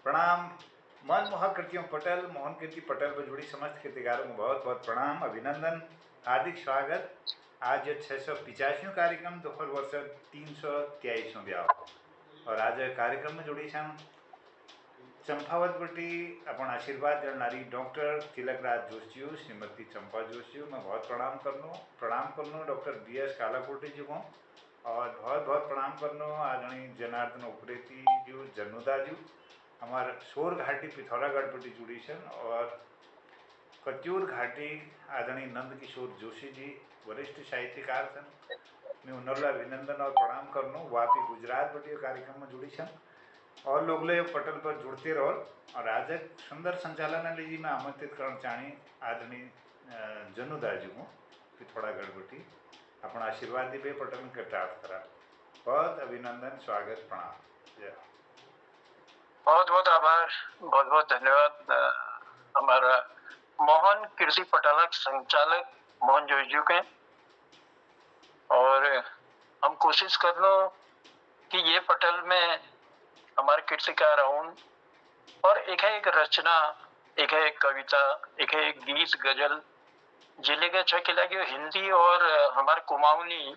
प्रणाम। मनमोहक कृतियों पटेल, मोहन कीर्ति पटेल पर जुड़ी समस्त कृतिकारों को बहुत बहुत प्रणाम, अभिनंदन, हार्दिक स्वागत। आज 685 कार्यक्रम दोहर वर्ष 323 ब्याह और आज कार्यक्रम में जुड़ी छन चंपावत बटी अपन आशीर्वाद जनारी डॉक्टर तिलकराज जोशी, श्रीमती चंपा जोशी, मैं बहुत प्रणाम करनो डॉक्टर BS कालाकोटी जी को, और बहुत बहुत प्रणाम करनो आदरणीय जनार्दन उप्रेती जी, जन्नुदा जी, हमारे शोर घाटी पिथौरागढ़ पर जुड़ी छन, और कत्यूर घाटी आदरणीय नंद किशोर जोशी जी वरिष्ठ साहित्यकार छन। मैं उन्हें अभिनंदन और प्रणाम करनो। वापी गुजरात बटी कार्यक्रम में जुड़ी छन और लोग पटल पर जुड़ते रहो। और आज एक सुंदर संचालन लीजिए मैं आमंत्रित करना चाहनी आदरणीय जनुदा जी को पिथौरागढ़ बटी अपना आशीर्वाद दिवे पटल के प्राप्त करा। बहुत अभिनंदन, स्वागत, प्रणाम, जय। बहुत बहुत आभार, बहुत बहुत धन्यवाद हमारा मोहन कीर्ति पटालक संचालक मोहन जोशी के। और हम कोशिश कर लो कि ये पटल में हमारे कीर्तिकार और एक है एक रचना, एक है एक कविता, एक है एक गीत गजल जिले के छकिला की हिंदी और हमारे कुमाऊनी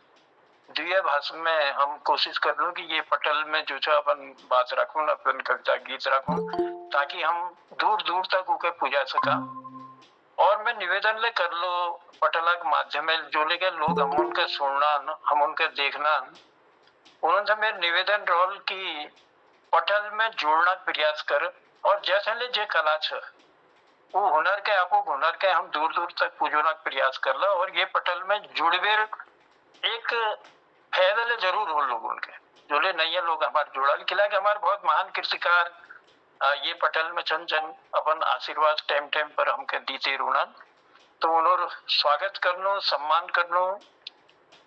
द्वितीय भाषा में हम कोशिश कर लो कि ये पटल में जो अपन बात रखूं, अपन कविता गीत रखूं, ताकि हम दूर दूर तक उके पूजा सका। और मैं निवेदन ले कर लो पटला के माध्यम जो लेके लोग हम उनके सुनना, हम उनके देखना, उन्होंने मेरे निवेदन रोल की पटल में जोड़ना प्रयास कर। और जैसे ले जे कला छ वो हुनर के आपको हुनर के हम दूर दूर तक पूजोना प्रयास कर ला। और ये पटल में जुड़वे एक फायदा जरूर हो लोग उनके जो ले नहीं है लोग हमारे जुड़ा किला के हमारे बहुत महान कृषिकार ये पटल में चंद जन अपन आशीर्वाद टाइम टाइम पर हमके दीते रोना, तो उन्होंने स्वागत करनो, सम्मान करनो।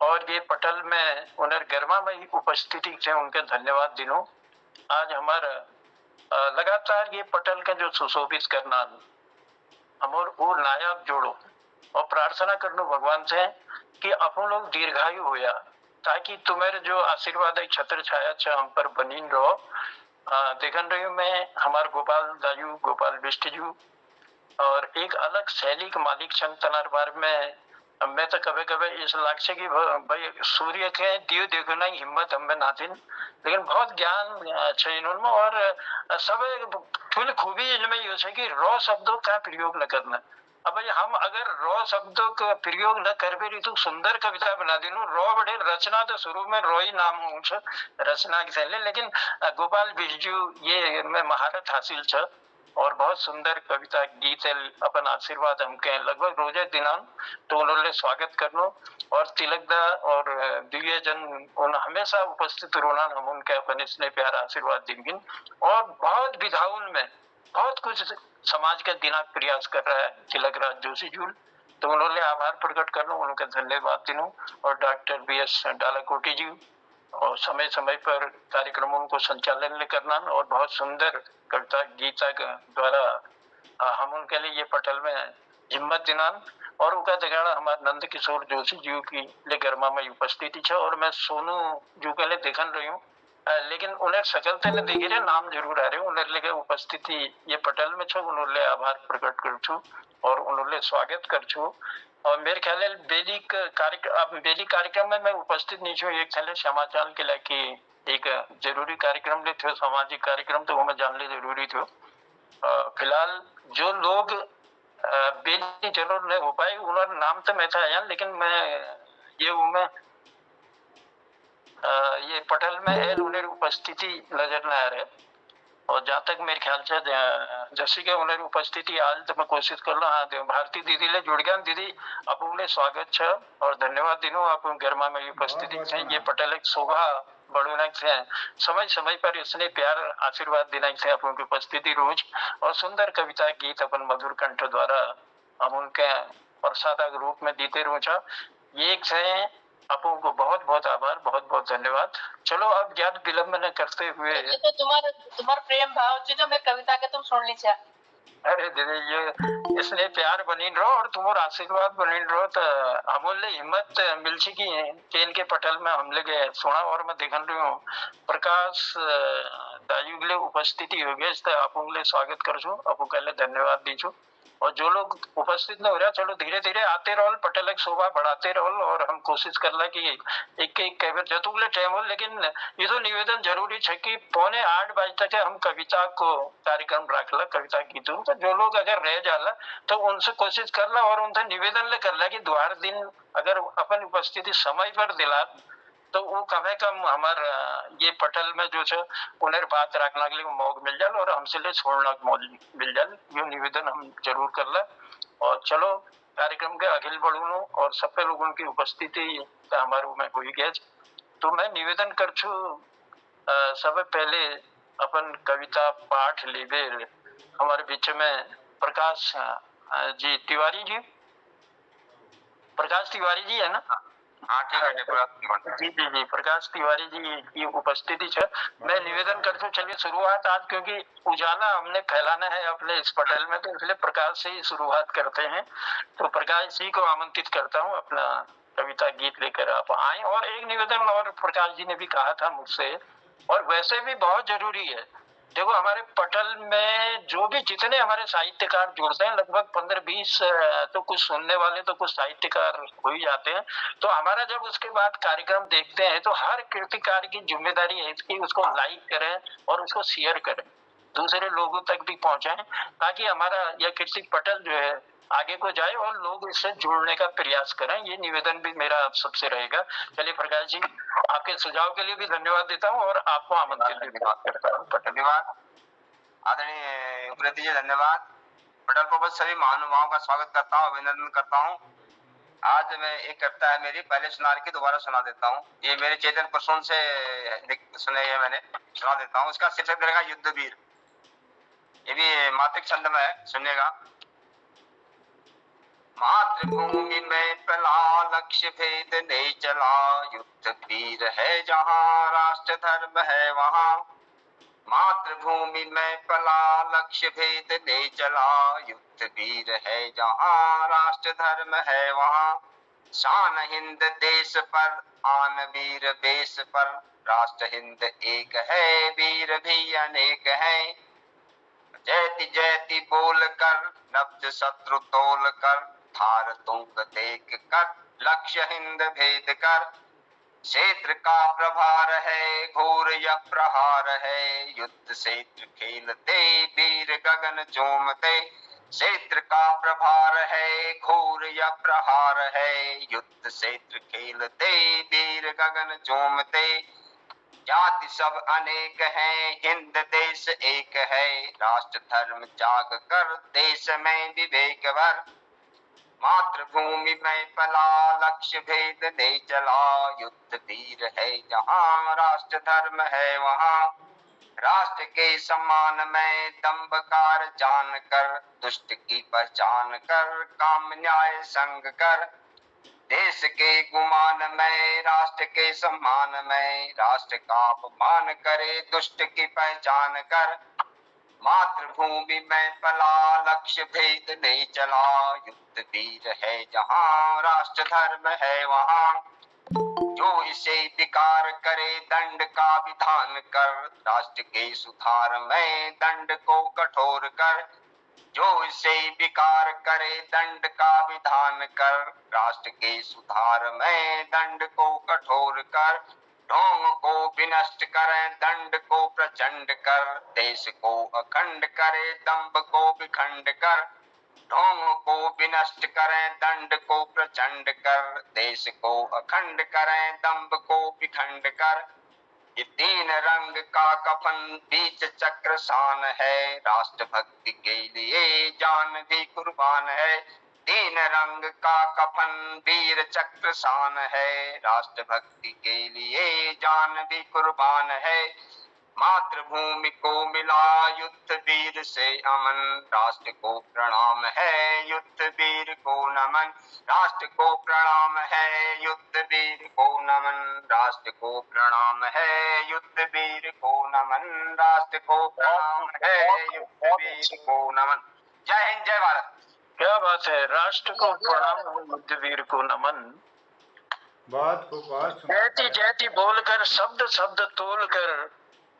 और ये पटल में उन्हें गर्मा में उपस्थिति से उनके धन्यवाद दिनो। आज हमारा लगातार ये पटल का जो सुशोभित करना हम और नायाब जोड़ो और प्रार्थना करनो भगवान से कि अपन लोग दीर्घायु होया, ताकि तुम्हारे जो आशीर्वाद है छत्र छाया छ हम पर बनी रहो। देखन रही हूँ मैं हमारे गोपाल दाजू, गोपाल बिष्ट जी, और एक अलग शैली के मालिक छन तनारबार में। मैं तो कभी कभी इस लक्ष्य की भाई सूर्य के दियो देखो ना हिम्मत हमें नाथिन, लेकिन बहुत ज्ञान है इन्होंने। और सब फुल खूबी इनमें ये है कि रॉ शब्दों का प्रयोग न करना। अब हम अगर रॉ शब्दों का प्रयोग न कर भी तो सुंदर कविता बना दी रॉ बड़े रचना तो शुरू में रॉ ही नाम हूँ रचना की शैली, लेकिन गोपाल बिजू ये में महारत हासिल छ और बहुत सुंदर कविता गीत अपन आशीर्वाद हम कहें लगभग रोजे दिनान, तो उन्होंने स्वागत करनो। और तिलकदा और दिव्य जन उन हमेशा उपस्थित रोना हम उनके अपन इसने प्यार आशीर्वाद देंगे। और बहुत विधाउन में बहुत कुछ समाज का दिना प्रयास कर रहा है तिलकराज जोशी जी, तो उन्होंने आभार प्रकट करना, उनका धन्यवाद दिनों। और डॉक्टर BS डालाकोटी जी और समय समय पर कार्यक्रमों को संचालन करना और बहुत सुंदर कविता गीता द्वारा हम उनके लिए ये पटल में हिम्मत दिनान। और उनका जगाड़ा हमारे नंद किशोर जोशी जी की ले गर्मा में उपस्थिति है। और मैं सोनू जी के लिए देखन रही हूँ, लेकिन उन्हें सकल तेने देखे रहे नाम जरूर आ रहे उन्हें लेके उपस्थिति ये पटल में छो, उन्होंने आभार प्रकट कर छू और उन्होंने स्वागत कर छू। और मेरे ख्याल बेली कार्यक्रम में मैं उपस्थित नहीं छू, एक ख्याल समाचार के लिए एक जरूरी कार्यक्रम ले थे, सामाजिक कार्यक्रम, तो वो मैं जानने जरूरी थो। फिलहाल जो लोग बेली जरूर नहीं हो पाए उन्होंने नाम तो मैं था यार, लेकिन मैं ये मैं ये पटल में एल उन्हें उपस्थिति नजर न आ रहे। और जहाँ तक मेरे ख्याल से जैसे कि उन्हें उपस्थिति आज तो मैं कोशिश कर लो। हाँ भारती दीदी ले जुड़ गया दीदी, आप उन्हें स्वागत है और धन्यवाद दिनों आप गर्मा में उपस्थिति से। ये पटल एक शोभा बढ़ोना से समय समय पर इसने प्यार आशीर्वाद देना से आप उनकी उपस्थिति रोज और सुंदर कविता गीत अपन मधुर कंठ द्वारा हम उनके प्रसादक रूप में देते रोचा। ये एक से आपको को बहुत बहुत आभार, बहुत बहुत धन्यवाद। चलो अब ज्ञात विलंब न करते हुए तो तुम्हारा प्रेम भाव जो मैं कविता के तुम सुन लीजिए। अरे दीदी, ये इसलिए प्यार बनी रहो और तुम्हार आशीर्वाद बनी रहो तो अमूल्य हिम्मत मिल सी की केन के पटल में हम लोग सुना और मैं देखन रही हूँ प्रकाश दायुगले उपस्थिति हो गए तो आपको स्वागत कर छू, आपको पहले धन्यवाद दी छू। और जो लोग उपस्थित न हो रहा, चलो धीरे धीरे आते रहो, पटल एक शोभा बढ़ाते रहो और हम कोशिश कर ला कि एक एक कई जतुगले टाइम हो, लेकिन ये तो निवेदन जरूरी है कि 7:45 बजे तक हम कविता को कार्यक्रम रखला, कविता गीतों तो जो लोग अगर रह जाला तो उनसे कोशिश करला और उनसे निवेदन ले करला कि द्वार दिन अगर अपन उपस्थिति समय पर दिला तो वो कम है कम हमार ये पटल में जो है उन्हें बात रखने के लिए मौका मिल जाए और हमसे ले छोड़ना मिल जाए, ये निवेदन हम जरूर करला। और चलो कार्यक्रम के अखिल बढ़ू और सभी लोगों की उपस्थिति हमारे में हुई गए तो मैं निवेदन कर छू सब पहले अपन कविता पाठ लेबे हमारे बीच में प्रकाश जी तिवारी जी, प्रकाश तिवारी जी है ना? हाँ ठीक है जी जी जी, प्रकाश तिवारी जी की उपस्थिति है। मैं निवेदन करता हूँ, चलिए शुरुआत आज क्योंकि उजाला हमने फैलाना है अपने इस पटल में तो इसलिए प्रकाश से ही शुरुआत करते हैं। तो प्रकाश जी को आमंत्रित करता हूँ अपना कविता गीत लेकर आप आए। और एक निवेदन और प्रकाश जी ने भी कहा था मुझसे और वैसे भी बहुत जरूरी है, देखो हमारे पटल में जो भी जितने हमारे साहित्यकार जुड़ते हैं लगभग 15-20 तो कुछ सुनने वाले तो कुछ साहित्यकार हो ही जाते हैं। तो हमारा जब उसके बाद कार्यक्रम देखते हैं तो हर कृतिकार की जिम्मेदारी है कि उसको लाइक करें और उसको शेयर करें, दूसरे लोगों तक भी पहुंचाएं ताकि हमारा यह कृति पटल जो है आगे को जाए और लोग इससे जुड़ने का प्रयास करें। ये निवेदन भी मेरा आप सबसे रहेगा। चलिए प्रकाश जी, आपके सुझाव के लिए भी धन्यवाद देता हूँ और आपको आमंत्रित करता हूँ। धन्यवाद आदरणीय उपनेत्री जी, धन्यवाद। पटल पर सभी महानुभावों का स्वागत करता हूँ, अभिनंदन करता हूँ। आज मैं एक कविता है मेरी, पहले सुना रखी दोबारा सुना देता हूँ। ये मेरे चेतन प्रसून से सुनाई है, मैंने सुना देता हूँ। इसका शीर्षक रहेगा युद्ध वीर। ये भी मातृक छंद में है, सुनिएगा। मातृभूमि में पला लक्ष्य भेद नहीं चला, युद्ध वीर है जहाँ राष्ट्र धर्म है वहाँ। मातृभूमि में पला लक्ष्य भेद नहीं चला, युद्ध वीर है जहाँ राष्ट्र धर्म है वहाँ। शान हिंद देश पर आन वीर बेस पर, राष्ट्र हिंद एक है वीर भी अनेक है। जयति जयति बोल कर नब्ज शत्रु तोल कर, थार तुंग देख कर लक्ष्य हिंद भेद कर। क्षेत्र का प्रभार है घोर या प्रहार है, युद्ध क्षेत्र खेलते वीर गगन चूमते। क्षेत्र का प्रभार है घोर या प्रहार है, युद्ध क्षेत्र खेलते वीर गगन चूमते। जाति सब अनेक हैं हिंद देश एक है, राष्ट्र धर्म जाग कर देश में विवेक भर। मातृभूमि में पला लक्ष्य भेद नहीं चला, युद्ध वीर है जहाँ राष्ट्र धर्म है वहाँ। राष्ट्र के सम्मान में दम्भकार जान कर, दुष्ट की पहचान कर काम न्याय संग कर। देश के गुमान में राष्ट्र के सम्मान में, राष्ट्र का अपमान करे दुष्ट की पहचान कर। मातृभूमि में पला लक्ष्य भेद नहीं चला, युद्ध वीर है जहाँ राष्ट्र धर्म है वहाँ। जो इसे विकार करे दंड का विधान कर, राष्ट्र के सुधार में दंड को कठोर कर। जो इसे विकार करे दंड का विधान कर, राष्ट्र के सुधार में दंड को कठोर कर। ढोंग को विनष्ट करे दंड को प्रचंड कर, देश को अखंड करे दंभ को विखंड कर। ढोंग को विनष्ट करे दंड को प्रचंड कर, देश को अखंड करे दंभ को विखंड कर। ये तीन रंग का कफन बीच चक्र शान है, राष्ट्र भक्ति के लिए जान भी कुर्बान है। तीन रंग का कफन वीर चक्र शान है, राष्ट्र भक्ति के लिए जान भी कुर्बान है। मातृभूमि को मिला युद्ध वीर से अमन, राष्ट्र को प्रणाम है युद्ध वीर को नमन। राष्ट्र को प्रणाम है युद्ध वीर को नमन, राष्ट्र को प्रणाम है युद्ध वीर को नमन। राष्ट्र को प्रणाम है युद्ध वीर को नमन। जय हिंद, जय भारत। क्या बात है, राष्ट्र को प्रणाम, युद्धवीर को नमन। बहुत खूब, बहुत जयति सुंदर। जयति बोलकर, शब्द शब्द तोलकर,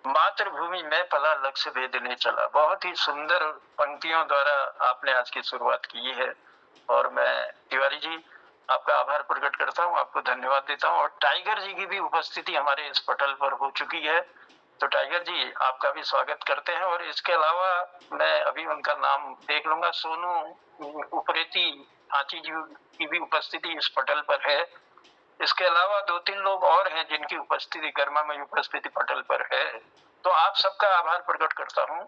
मातृभूमि में पला, लक्ष्य भेदने चला। बहुत ही सुंदर पंक्तियों द्वारा आपने आज की शुरुआत की है और मैं तिवारी जी आपका आभार प्रकट करता हूं, आपको धन्यवाद देता हूं। और टाइगर जी की भी उपस्थिति हमारे इस पटल पर हो चुकी है, तो टाइगर जी आपका भी स्वागत करते हैं। और इसके अलावा मैं अभी उनका नाम देख लूंगा, सोनू उप्रेती आची जी की भी उपस्थिति इस पटल पर है। इसके अलावा 2-3 लोग और हैं जिनकी उपस्थिति, गर्मामय उपस्थिति पटल पर है। तो आप सबका आभार प्रकट करता हूं,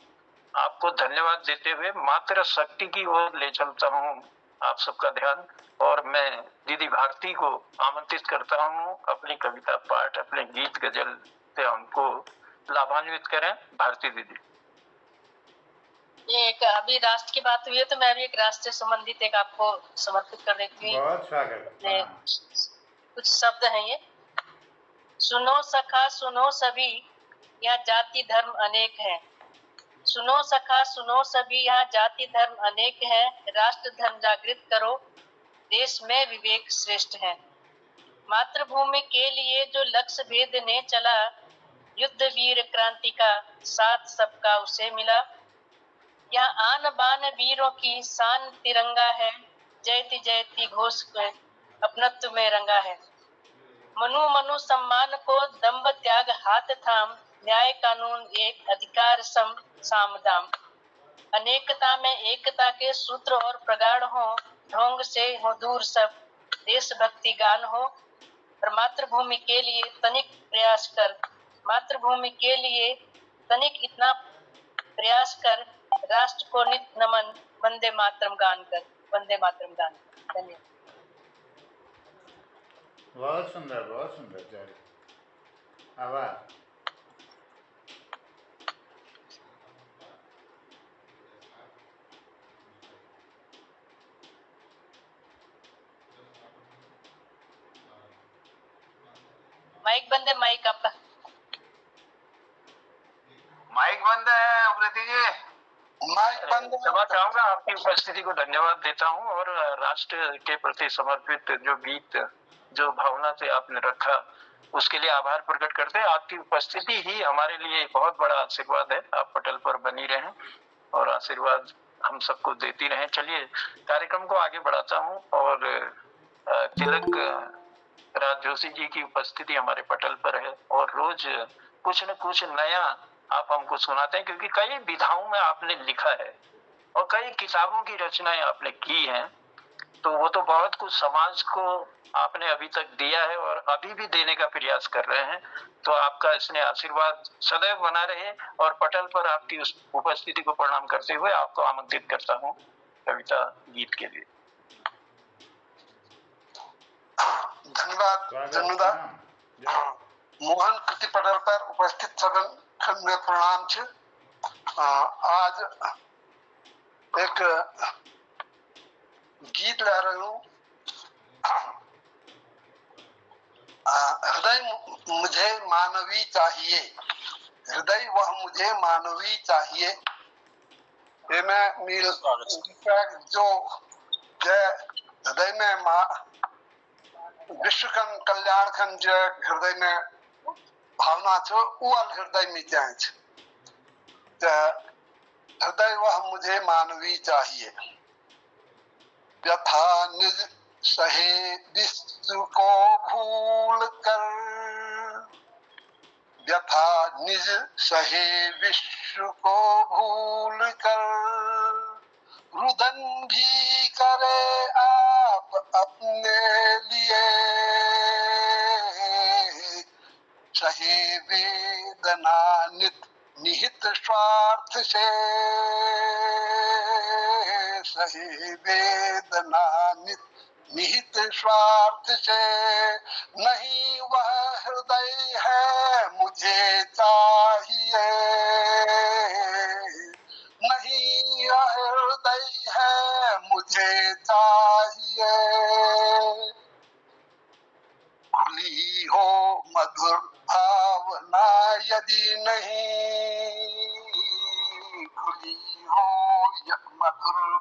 आपको धन्यवाद देते हुए मातृ शक्ति की ओर ले चलता हूं आप सबका ध्यान। और मैं दीदी भारती को आमंत्रित करता हूं अपनी कविता पाठ, अपने गीत गजल से हमको लाभान्वित करें। भारती दीदी। ये एक अभी राष्ट्र की बात हुई है तो मैं भी एक राष्ट्र से संबंधित एक आपको समर्पित कर देती हूँ। बहुत स्वागत। कुछ शब्द हैं ये। सुनो सखा सुनो सभी, यहाँ जाति धर्म अनेक है। सुनो सखा सुनो सभी, यहाँ जाति धर्म अनेक है। राष्ट्र धर्म जागृत करो, देश में विवेक श्रेष्ठ है। मातृभूमि के लिए जो लक्ष्य भेदने चला, युद्ध वीर क्रांति का साथ सबका उसे मिला। यहाँ आन बान वीरों की शान तिरंगा है, जयति जयति घोष अपनत्व में रंगा है। मनु मनु सम्मान को दम्भ त्याग हाथ थाम, न्याय कानून एक अधिकार सम साम दाम। अनेकता में एकता के सूत्र और प्रगाढ़ हो, ढोंग से हो दूर सब देशभक्ति गान हो। और मातृभूमि के लिए तनिक प्रयास कर, मातृभूमि के लिए तनिक इतना प्रयास कर, राष्ट्र को नित नमन, वंदे मातरम गान कर, वंदे मातरम गान कर। धन्यवाद। बहुत सुंदर, बहुत सुंदर। जय आभार। माइक बंद है, माइक आपका। माइक बंद है उप्रेती जी, माइक बंद है। क्षमा चाहूंगा, आपकी उपस्थिति को धन्यवाद देता हूं। और राष्ट्र के प्रति समर्पित जो गीत, जो भावना से आपने रखा, उसके लिए आभार प्रकट करते हैं। आपकी उपस्थिति ही हमारे लिए बहुत बड़ा आशीर्वाद है। आप पटल पर बनी रहें और आशीर्वाद हम सबको देती रहें। चलिए कार्यक्रम को आगे बढ़ाता हूं। और तिलक राज जोशी जी की उपस्थिति हमारे पटल पर है और रोज कुछ न कुछ नया आप हमको सुनाते हैं, क्योंकि कई विधाओं में आपने लिखा है और कई किताबों की रचनाएं आपने की हैं। तो वो तो बहुत कुछ समाज को आपने अभी तक दिया है और अभी भी देने का प्रयास कर रहे हैं। तो आपका स्नेह आशीर्वाद सदैव बना रहे। और पटल पर आपकी उस उपस्थिति को प्रणाम करते हुए आपको आमंत्रित करता हूँ कविता गीत के लिए। धन्यवाद। मोहन कृति पटल पर उपस्थित सदन खंड में प्रणाम छे। आज एक गीत ला रही हूँ। हृदय मुझे मानवी चाहिए, हृदय वह मुझे मानवी चाहिए। ये मैं मील जो जय हृदय में विश्व कल्याण खन जो हृदय में भावना छो वो हृदय में जाए छे। हृदय वह मुझे मानवी चाहिए, व्यथा निज सहे विश्व को भूल कर, व्यथा निज सहे विश्व को भूल कर, रुदन भी करे आप अपने लिए, सहे वेदना नित निहित स्वार्थ से, सहे वेदना नित निहित स्वार्थ से। नहीं वह हृदय है मुझे चाहिए, नहीं यह हृदय है मुझे चाहिए। खुली हो मधुर भावना यदि नहीं, खुली हो मधुर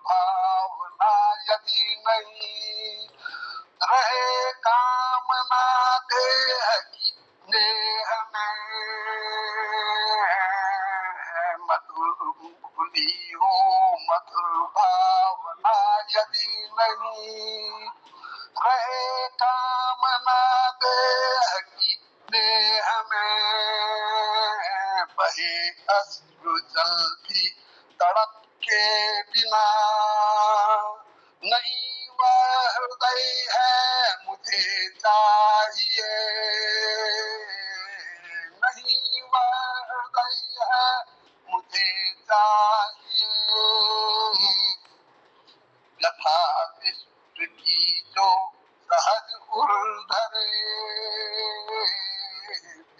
मधुर भूली हो मधुर भावना यदि नहीं रहे कामना देह की देह में बहे अश्रु जल्दी तड़प के बिना नहीं वह हृदय है मुझे चाहिए नहीं वह हृदय है मुझे चाहिए यथा विश्व की जो सहज उर्धरे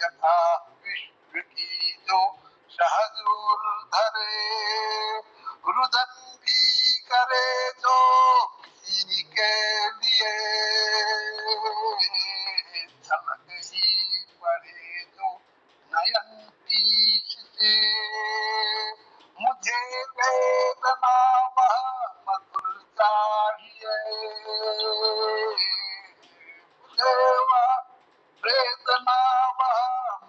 यथा विश्व की जो सहज उर्धरे रुदन भी करे जो किसी के लिए झलक ही पड़े जो नयन तीस से मुझे वेदना वह मधुर चाहिए मुझे वह वेदना वह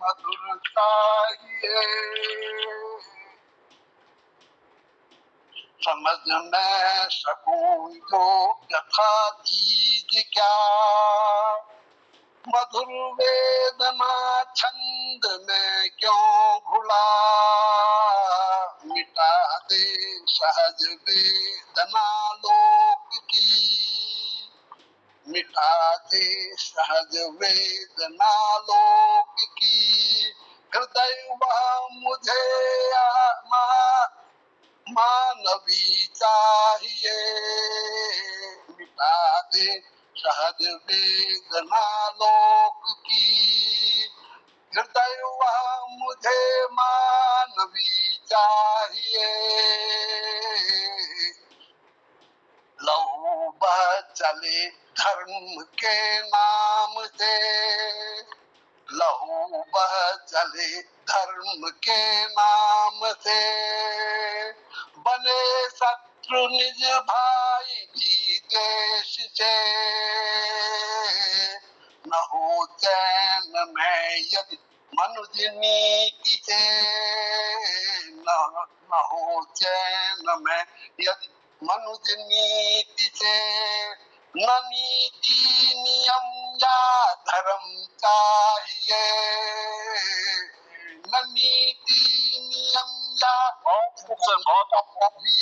मधुर चाहिए समझ न सकूं जो यथा चीज क्या मधुर वेदना छंद में क्यों भुला मिटा दे सहज वेदना लोक की मिटा दे सहज वेदना लोक की हृदय वह मुझे मानवी चाहिए मिटा दे सहज वेदना लोक की हृदय वह मुझे मानवी चाहिए लहू बह चले धर्म के नाम से लहू बह चले धर्म के नाम से बने शत्रु निज भाई भी देश से न हो चैन में यदि मनुज नीति से न हो चैन में यदि मनुज नीति से न नीति नियम या धर्म चाहिए न नीति नियम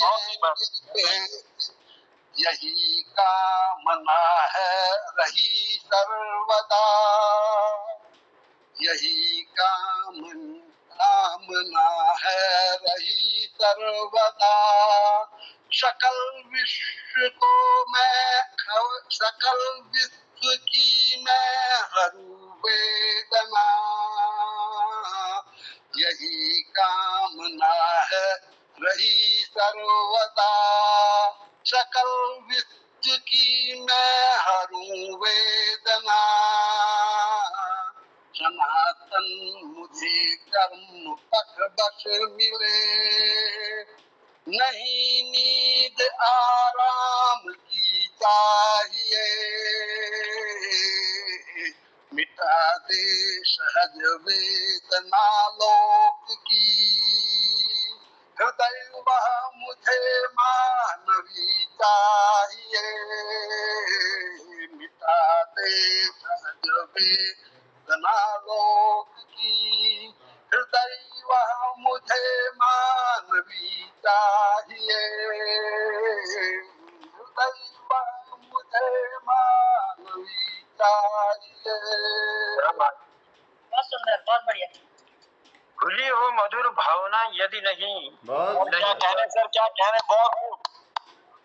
या यही कामना है रही सर्वदा यही कामना है रही सर्वदा सकल विश्व को मैं सकल विश्व की मैं हरू वेदना यही कामना है रही सर्वदा सकल विश्व की मैं हरू वेदना सनातन मुझे कर्म पथ बस मिले नहीं नींद आराम की चाहिए मिटा दे सहज वेदना लोक की हृदय वह मुझे मानवी चाहिए मिटा दे सहज वेदना लोक की हृदय वह मुझे मानवी चाहिए हृदय वह मुझे मानवी चाहिए बहुत सुंदर बहुत बढ़िया खुली हो मधुर भावना यदि नहीं बहुत क्या कहने सर क्या कहने बहुत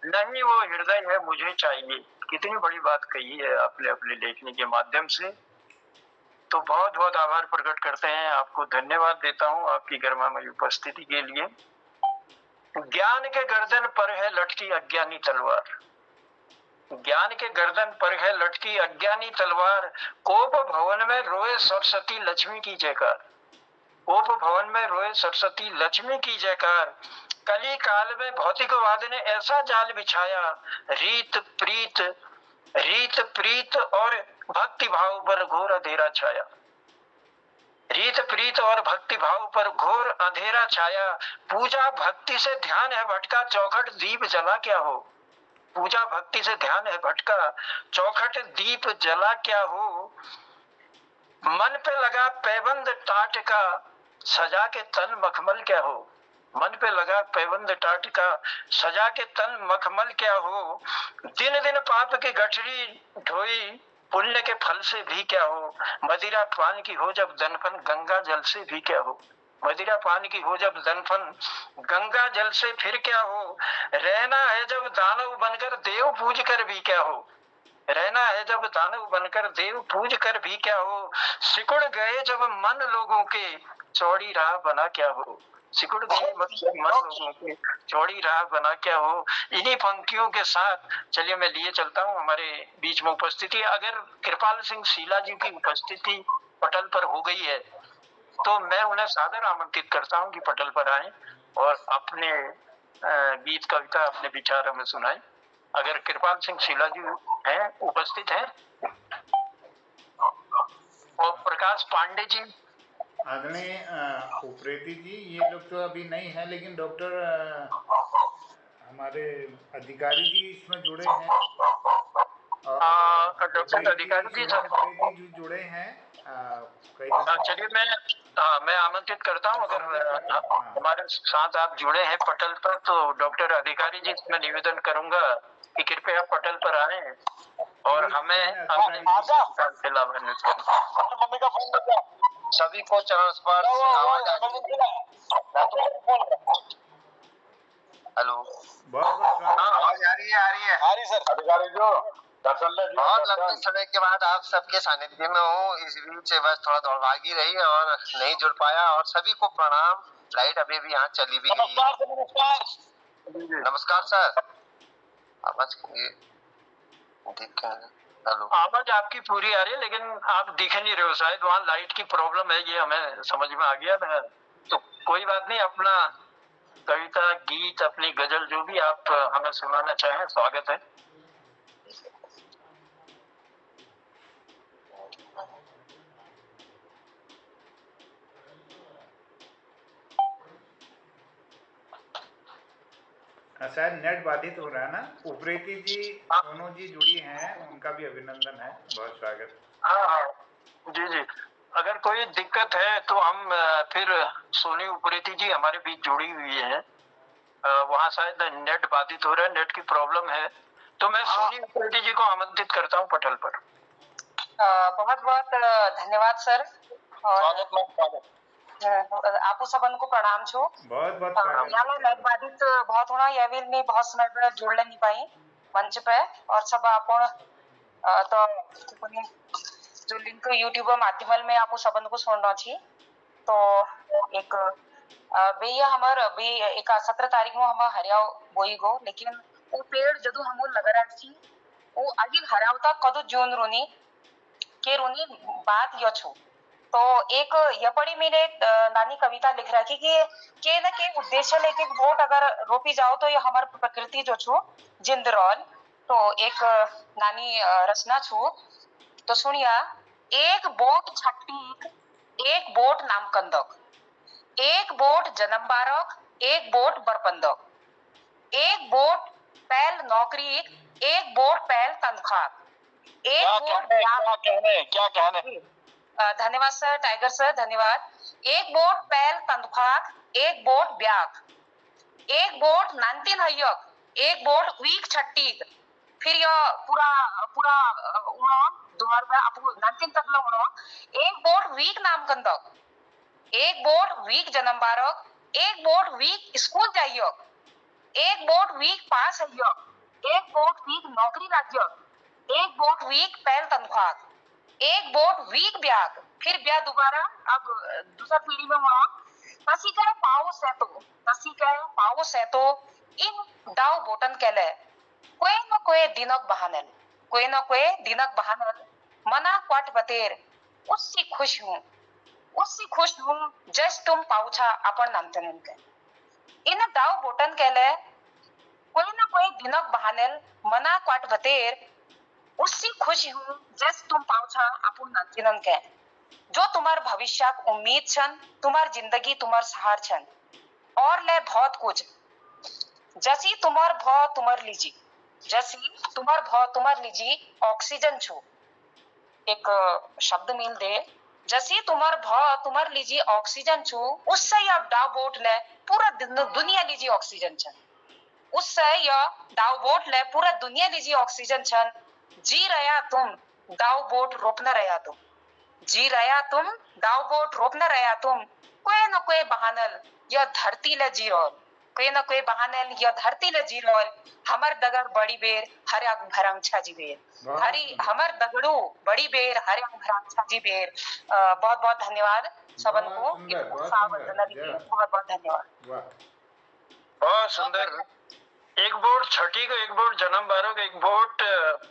नहीं वो हृदय है मुझे चाहिए कितनी बड़ी बात कही है आपने अपने लेखनी के माध्यम से तो बहुत बहुत आभार प्रकट करते हैं आपको धन्यवाद देता हूं आपकी गर्मामयी उपस्थिति के लिए ज्ञान के गर्दन पर है लटकी अज्ञानी तलवार ज्ञान के गर्दन पर है लटकी अज्ञानी तलवार कोप भवन में रोए सरस्वती लक्ष्मी की जयकार कोप भवन में रोए सरस्वती लक्ष्मी की जयकार कली काल में भौतिकवाद ने ऐसा जाल बिछाया रीत प्रीत और भक्ति भाव पर घोर अंधेरा छाया रीत प्रीत और भक्ति भाव पर घोर अंधेरा छाया, पूजा भक्ति से ध्यान है भटका, चौखट दीप जला क्या हो। पूजा भक्ति से ध्यान है भटका, चौखट दीप जला क्या हो। मन पे लगा पैबंद टाट का, सजा के तन मखमल क्या हो। मन पे लगा पैबंद टाट का, सजा के तन मखमल क्या हो। दिन दिन पाप की गठरी ढोई, पुण्य के फल से भी क्या हो। मदिरा पान की हो जब दनफन, गंगा जल से भी क्या हो। मदिरा पान की हो जब दनफन, गंगा जल से फिर क्या हो। रहना है जब दानव बनकर, देव पूज कर भी क्या हो। रहना है जब दानव बनकर, देव पूज कर भी क्या हो। सिकुड़ गए जब मन लोगों के, चौड़ी राह बना क्या हो। सिकुड़ गए मतलब मन लोगों के, चौड़ी राह बना क्या हो। इन्हीं पंक्तियों के साथ चलिए मैं लिए चलता हूँ हमारे बीच में उपस्थिति। अगर कृपाल सिंह शीला जी की उपस्थिति पटल पर हो गई है तो मैं उन्हें सादर आमंत्रित करता हूँ कि पटल पर आए और अपने गीत कविता अपने विचार हमें सुनाएं। अगर कृपाल सिंह शीला जी हैं, उपस्थित हैं, और प्रकाश पांडे जी, आदरणीय उप्रेती जी, ये लोग तो अभी नहीं है, लेकिन डॉक्टर हमारे अधिकारी जी इसमें जुड़े हैं और डॉक्टर अधिकारी जी जी जुड़े हैं। चलिए मैं आमंत्रित करता हूँ। अगर हमारे साथ आप जुड़े हैं पटल पर तो डॉक्टर अधिकारी जी मैं निवेदन करूंगा कि कृपया पटल पर आए और हमें से लाभान्वित करें। मम्मी का फोन देता सभी को चरण स्पर्श आवाज हेलो आवाज आ रही है सर। अधिकारी जो बहुत लंबे समय के बाद आप सबके सानिध्य में हूँ। इस बीच बस थोड़ा दौड़भागी रही और नहीं जुड़ पाया। और सभी को प्रणाम। लाइट अभी भी यहाँ चली भी गई। नमस्कार सर। आवाज ठीक है। हेलो आवाज आपकी पूरी आ रही है लेकिन आप दिख नहीं रहे हो, शायद वहाँ लाइट की प्रॉब्लम है, ये हमें समझ में आ गया था। तो कोई बात नहीं, अपना कविता गीत अपनी गजल जो भी आप हमें सुनाना चाहें स्वागत है। शायद नेट बाधित हो रहा है ना। उप्रेती जी सोनू जी जुड़ी हैं, उनका भी अभिनंदन है, बहुत स्वागत। हाँ जी जी, अगर कोई दिक्कत है तो हम फिर सोनी उप्रेती जी हमारे बीच जुड़ी हुई है, वहाँ शायद नेट बाधित हो रहा है, नेट की प्रॉब्लम है, तो मैं सोनी उप्रेती जी को आमंत्रित करता हूँ पटल पर। बहुत बहुत धन्यवाद सर और आपको सबन को प्रणाम छो। बहुत बहुत नेट बाधित बहुत होना या भी नहीं, बहुत समय पे जुड़ नहीं पाई मंच पे और सब आपण तो जो लिंक यूट्यूब माध्यम में आपको सबन को सुनना छी। तो एक भैया हमार भी एक 17 तारीख में हम हरियाव बोई गो, लेकिन वो पेड़ जदू हम लगा रहा छी वो आगे हरावता कदू जून रोनी के रोनी बात यो छो। तो एक यपड़ी मैंने नानी कविता लिख रखी कि के न के उद्देश्य लेके वोट अगर रोपी जाओ तो ये हमार प्रकृति जो छो जिंद रोल। तो एक नानी रचना छो, तो सुनिया। एक बोट छट्टी, एक बोट नामकंदक, एक बोट जन्म बारक, एक बोट बरपंदक, एक बोट पहल नौकरी, एक बोट पहल तनख्वाह, एक बोट क्या कहने धन्यवाद सर, टाइगर सर धन्यवाद। एक बोट पहल तनख्वाह, एक बोट ब्याग, एक बोट नानतीन हयक, एक बोट वीक छट्टी। फिर यह पूरा पूरा दोबार में आपको नानतीन तक लो। एक बोट वीक नामकंदक, एक बोट वीक जन्म बारक, एक बोट वीक स्कूल जाइयक, एक बोट वीक पास हयक, एक बोट वीक नौकरी राज्यक, एक बोट वीक पहल तनख्वाह, एक बोट वीक ब्याग, फिर ब्याह दोबारा। अब दूसरा पीढ़ी में हुआ तसी कहे पाओ सेतो, तसी कहे पाओ सेतो इन दाव बोटन केले कोई न कोई दिनक बहानल, कोई न कोई दिनक बहानल मना क्वाट बतेर उससे खुश हूँ, उससे खुश हूँ जस तुम पाउछा अपन नामतन के। इन दाव बोटन केले कोई न कोई दिनक बहानल मना क्वाट बतेर उससे खुश हूँ जस तुम पाउछा अपन नामतन के। जो तुम्हार भविष्य उम्मीद छन, तुम्हार जिंदगी तुम्हार सहार छन और ले बहुत कुछ। जसी तुम्हार भाव तुम्हार लीजी, जसी तुम्हार भाव तुम्हार लीजी ऑक्सीजन छो। एक शब्द मिल दे, जसी तुम्हार भाव तुम्हार लीजी ऑक्सीजन छो, उससे या डाव बोट ले पूरा दुनिया लीजी ऑक्सीजन छन। उससे या डाव बोट ले पूरा दुनिया लीजी ऑक्सीजन छन। जी रहा तुम, डाव बोट रोक न रहा तुम। जी रहा तुम, डाव बोट रोक न रहा तुम। कोई न कोई बहानल यह धरती ले जी रोल, कोई न कोई बहानल यह धरती ले जी रोल। हमर दगर बड़ी बेर हरक भरंग छाजी बेर, हरी हमर दगड़ू बड़ी बेर हरक भरंग छाजी बेर। बहुत बहुत धन्यवाद सबन को, बहुत बहुत धन्यवाद। बहुत सुंदर। एक वोट छठी को, एक वोट जन्म बारो को, एक वोट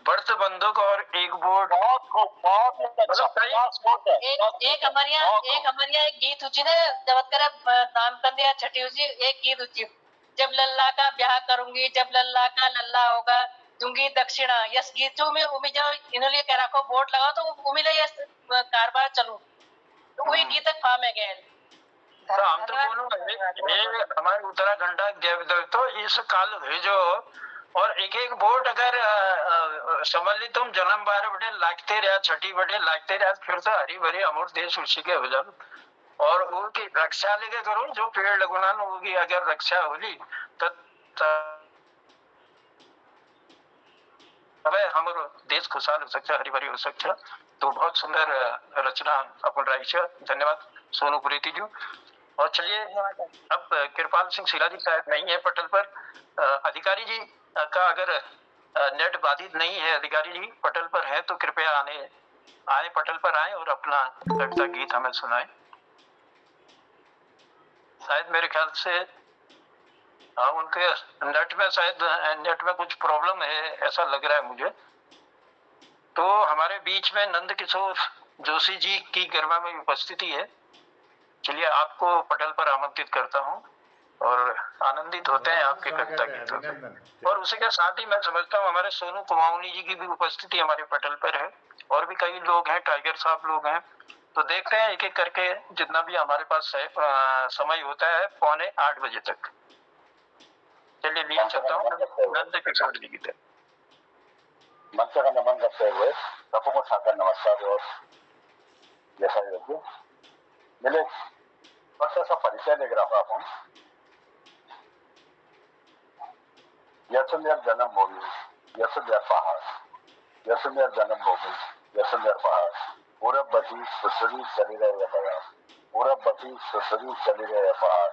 व्रत बंधु को और एक वोट एक हमारे यहाँ एक गीत हुची ने जब कर नाम कंदिया छठी हुची, एक गीत हुची, जब लल्ला का ब्याह करूंगी, जब लल्ला का लल्ला होगा दूंगी दक्षिणा। यस गीत में उम्मीद जाओ इन्होंने कह रखो वोट लगाओ तो उम्मीद है यस कारबार चलू, तो वही गीत तक फार्म है गए। तो हम तो बोलो ये हमारे उत्तराखंड तो इस काल भेजो और एक एक वोट अगर समझ ली तुम जन्म बार बटे लागते रहा, छठी बटे लागते रहा, फिर तो हरी भरी अमूर्त देश उसी के हो जाओ और उनकी रक्षा लेके करो। जो पेड़ लगना होगी अगर रक्षा होगी तो हमारो देश खुशहाल हो सकता, हरी भरी हो सकता। तो बहुत सुंदर रचना अपन राइश। धन्यवाद सोनू प्रीति जी। और चलिए अब कृपाल सिंह शिला जी शायद नहीं है पटल पर, अधिकारी जी का अगर नेट बाधित नहीं है, अधिकारी जी पटल पर है तो कृपया आए पटल पर आए और अपना कविता गीत हमें सुनाएं। शायद मेरे ख्याल से उनके नेट में शायद नेट में कुछ प्रॉब्लम है ऐसा लग रहा है मुझे। तो हमारे बीच में नंद किशोर जोशी जी की गरिमा में उपस्थिति है। चलिए आपको पटल पर आमंत्रित करता हूं और आनंदित होते हैं आपके कविता गीतों से। और उसी के साथ ही मैं समझता हूँ हमारे सोनू कुमाऊनी जी की भी उपस्थिति हमारे पटल पर है और भी कई लोग हैं, टाइगर साहब लोग हैं। तो देखते हैं एक एक करके जितना भी हमारे पास समय होता है 7:45 बजे तक। चलिए लिए चलता हूँ नंद किशोर जी की तरफ। मंच का नमन करते हुए सबको सादर नमस्कार। और जैसा योग्य मेरे छोटा सा परिचय लेकर आता हूँ। यसुमेर जन्मभूमि, यसुमेर पहाड़, यसुमेर जन्मभूमि, यसुमेर पहाड़। पूरब बची सुसरी चली रहे पहाड़, पूरब बची सुसरी चली रहे पहाड़।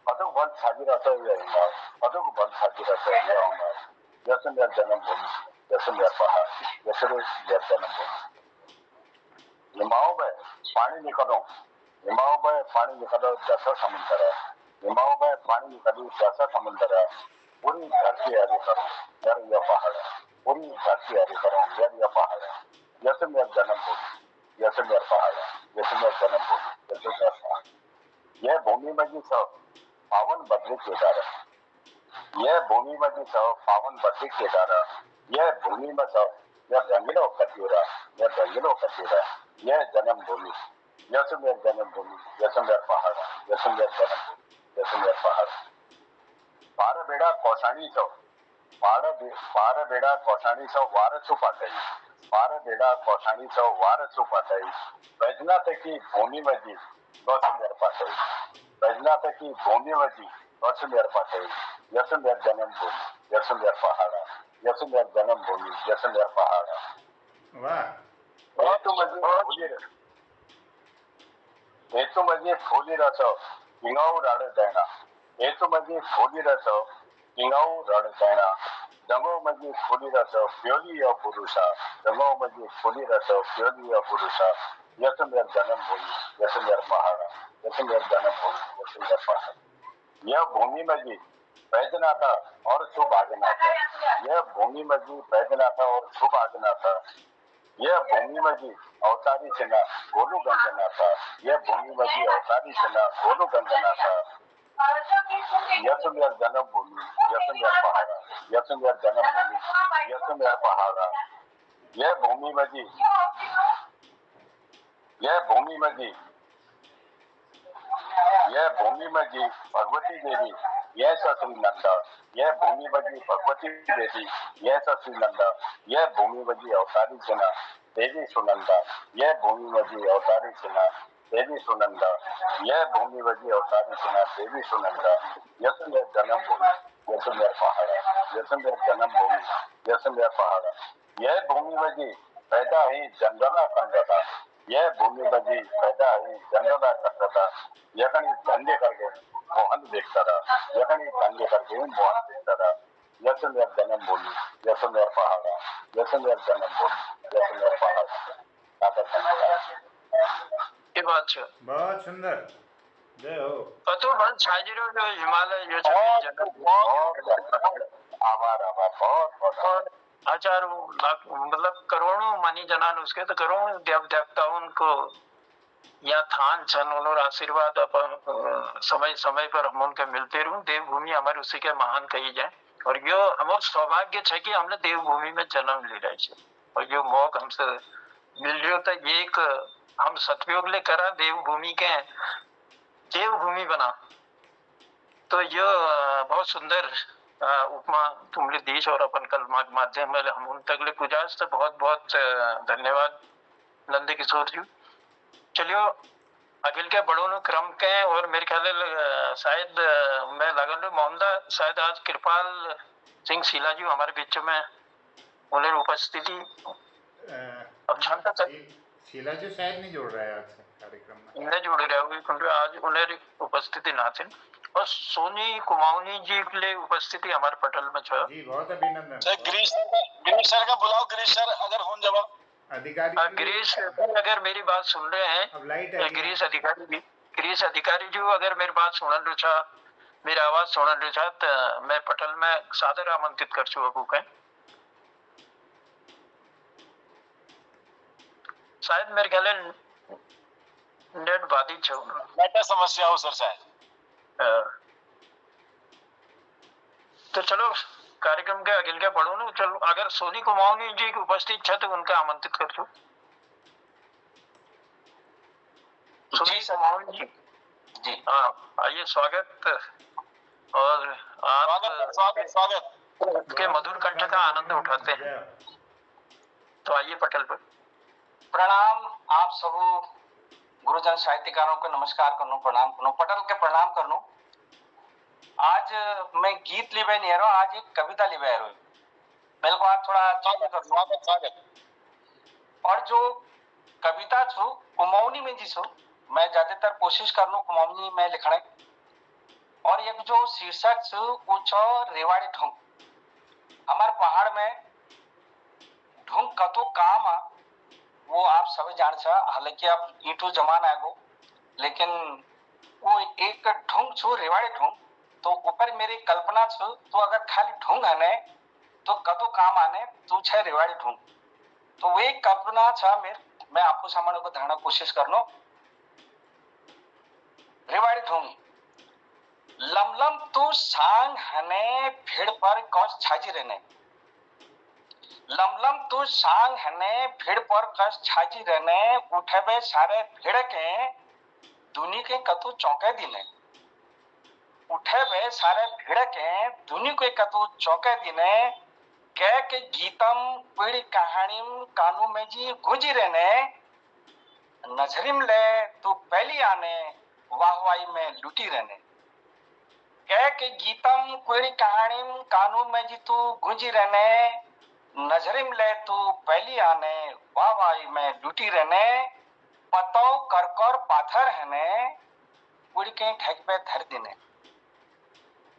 अदुक बल छाजी रहता है हिमाल, अदुक बल छाजी रहता है हिमाल। यसुमेर जन्मभूमि, यसुमेर पहाड़, यसुमेर जन्मभूमि। हिमाओं में पानी निकलो, हिमाओं में पानी निकलो जैसा समुद्र है, हिमाओं में पानी निकली जैसा समुद्र है। पूरी धरती हरी करो यार यह पहाड़ है, पूरी धरती हरी करो यार यह पहाड़ है। यसुमेर जन्मभूमि, यसुमेर पहाड़ है, यसुमेर जन्मभूमि, यसुमेर पहाड़। यह भूमि में जी सब पावन बद्री केदार है, यह भूमि में जी सब पावन बद्री केदार है। यह भूमि में सब यह रंगीलो कतियोरा, यह रंगीलो कतियोरा। यह जन्मभूमि, यसुमेर जन्मभूमि, यसुमेर पहाड़, यसुमेर जन्मभूमि, यसुमेर पहाड़। पार बेड़ा कौसानी सौ, पार बेड़ा कौसानी सौ वार छुपातई, पार बेड़ा कौसानी सौ वार छुपातई। बैजनाथ की भूमि में जी गौसुमेर पातई, बैजनाथ की भूमि में जी गौसुमेर पातई। यसुमेर जन्मभूमि, यसुमेर पहाड़, यसुमेर जन्मभूमि, यसुमेर पहाड़। हेतु मजी फूली रस पिंगाऊ रड़ देना, हेतु मजी फूली रस पिंगाऊ रड़ देना। जंगो मजी फूली रस प्योली या पुरुषा, जंगो मजी फूली रस प्योली या पुरुषा। यसुमेर जन्मभूमि, यसुमेर पहाड़, यसुमेर जन्मभूमि, यसुमेर पहाड़। यह भूमि में जी बैजनाथ और सुभागनाथ, यह भूमि में जी बैजनाथ और सुभागनाथ। यह भूमि में जी अवतारी सेना गोलू गंगनाथ, यह भूमि में जी अवतारी सेना गोलू गंगनाथ। यसुमेर जन्मभूमि, यसुमेर पहाड़, यसुमेर जन्मभूमि, यसुमेर पहाड़। यह भूमि में जी यह भूमि में जी भगवती देवी यह श्री नंदा, यह भूमि बजी भगवती देवी यह श्री नंदा, यह भूमि बजी अवतारी सेना देवी सुनंदा, यह भूमि बजी अवतारी सेना देवी सुनंदा, यह भूमि बजी अवतारी सेना देवी सुनंदा, यसमेर जन्म भूमि यसमेर पहाड़ा, यसमेर जन्म भूमि यसमेर पहाड़ा, यह भूमि बजी पैदा ही जंगला कंदता, यह भूमि बजी पैदा ही जंगला कंदता, यकनी धंधे करके मोहन देखता रहा, यकनी धंधे करके मोहन देखता रहा, यसमेर जन्म भूमि यसमेर पहाड़ा, यसमेर जन्म भूमि यसमेर पहाड़ा। ये बात છે बहुत सुंदर, जय हो। तो मन छाजरो जो हिमालय जो છે आभार आभार बहुत बहुत हजारों लाख मतलब करोड़ों मानी जनान उसके तो करोड़ों देव देवताओं को या थान छन उन्होंने आशीर्वाद अपन समय समय पर हम उनके मिलते रहूं। देवभूमि हमारे उसी के महान कही जाए और यो हमारा सौभाग्य है कि हमने देवभूमि में जन्म ले रहे हैं और जो मौका हमसे मिल रही होता है ये एक हम सतयोग ले करा देवभूमि के देवभूमि बना। तो ये बहुत सुंदर उपमा तुमने दी और अपन कल माध्यम में हम उन तक ले पूजा से बहुत बहुत धन्यवाद नंद किशोर जी। चलियो अखिल के बड़ों क्रम के और मेरे ख्याल शायद मैं लगन मोहम्मदा शायद आज कृपाल सिंह शीला जी हमारे बीच में उन्हें उपस्थिति अब क्षमता शीला जी शायद नहीं जोड़ रहा है आज से कार्यक्रम में, नहीं जोड़ रहा हुई क्योंकि आज उन्हें उपस्थिति ना थी और सोनी कुमाऊनी जी के लिए उपस्थिति हमारे पटल में छ जी बहुत अभिनंदन। गिरीश सर का बुलाओ, गिरीश सर अगर हों जवाब अधिकारी गिरीश अगर मेरी बात सुन रहे हैं, अब लाइट है गिरीश अधिकारी जी अगर मेरी बात सुनन रहा छा, मेरी आवाज सुनन रहा छा तो मैं पटल में सादर आमंत्रित कर छू अबू के शायद मेरे ख्याल नेट बाधित छो नेट समस्या हो सर शायद। तो चलो कार्यक्रम के अगिल के पढ़ो ना, चलो अगर सोनी कुमाऊनी जी की उपस्थित है तो उनका आमंत्रित कर दो। सोनी कुमाऊनी जी जी हाँ आइए स्वागत और आप स्वागत के मधुर कंठ का आनंद उठाते हैं। तो आइए पटल पर। प्रणाम आप सबो गुरुजन साहित्यकारों को नमस्कार करनो, प्रणाम करनो, पटल के प्रणाम करनो। आज मैं गीत लिबे नहीं रहा, आज एक कविता लिबे रहा हूँ। मेरे को आज थोड़ा स्वागत और जो कविता छू कुमाऊनी में जी छू, मैं ज्यादातर कोशिश करनो कुमाऊनी में लिखने और एक जो शीर्षक छू वो छो रेवाड़ी ढोंग। हमारे पहाड़ में ढोंग कतो काम आ वो आप सब जान सा, हालांकि अब ईटू जमाना है वो, लेकिन वो एक ढोंग छू रेवाड़ी ढोंग। तो ऊपर मेरी कल्पना छू तो अगर खाली ढोंग है तो कतो काम आने तू छे रेवाड़ी ढोंग। तो वो एक कल्पना छा मैं आपको सामने को धारणा कोशिश करनो। रेवाड़ी ढोंग लमलम तू सांग हने भीड़ पर कौश छाजी रहने, लमलम तू सांग हने भीड़ पर कौश छाजी रहने, उठे सारे भीड़ के दुनी के कतु चौके दिने, उठे वे सारे भीड़ के दुनी के कतु चौके दिने, कह के गीतम पीड़ी कहानी कानू में जी गुंजी रहने, नजरिम ले तू पहली आने वाहवाई में लुटी रहने, कह के गीतम पीड़ी कहानी कानू में जी तू गुंजी रहने, नजरिम ले तू पहली आने वाहवाई में लुटी रहने, पतो करकर पाथर हने उड़ के ढक पे धर दिने,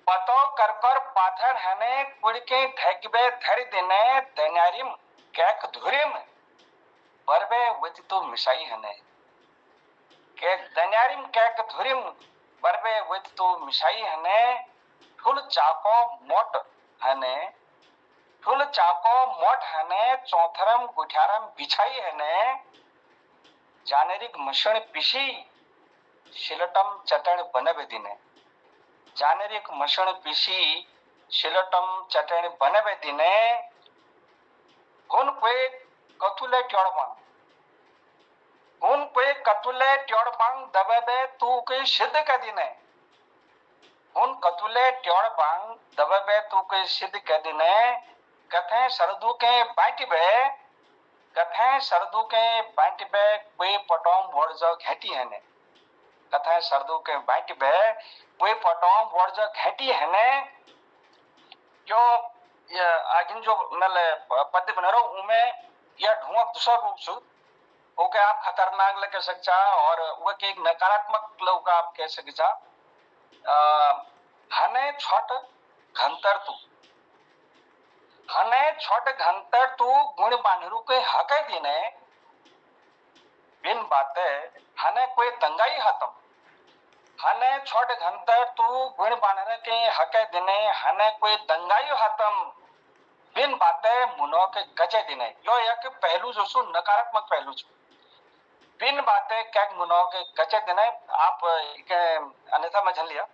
पतो करकर पाथर हने उड़ के ढक पे धर दिने, दनारिम कैक धुरिम बरबे वति तो मिसाई हने, के दनारिम कैक धुरिम बरबे वति तो मिसाई हने, फुल चाको मोट हने, फुल चाको मोट हने, चौथरम गुठारम बिछाई हने, जानेरिक मशण पिशी शिलटम चटण बनबे दिने, जानेरिक मशण पिशी शिलटम चटण बनबे दिने, हुन कोई कथुले ट्योड़मा हुन कोई कतुले ट्योड़ बांग दबे दे तू कोई सिद्ध कदी ने हुन कतुले ट्योड़ बांग दबे बे तू कोई सिद्ध कदी ने कथे सरदू के बाटी बे कथे सरदू के बाटी बे कोई पटोम वर्ज घेटी है ने कथे सरदू के बाटी बे कोई पटोम वर्ज घेटी है ने जो ये आगिन जो नले पद्य बना रहा हूँ मैं यह ढूंढ दूसरा रूप से ओके आप खतरनाक लगे सकता और वो के एक नकारात्मक लोग आप कह सकता हने छोट घंटर तू हने छोट घंटर तू गुण बांधरू के हक दिने बिन बातें हने कोई दंगाई हतम हने छोट घंटर तू गुण बांधने के हक दिने हने कोई दंगाई हतम बिन बातें मुनो के गजे दिने यो एक पहलू जो सु नकारात्मक पहलू जो बिन बातें क्या मुनो के गजे दिने आप के अन्यथा में लिया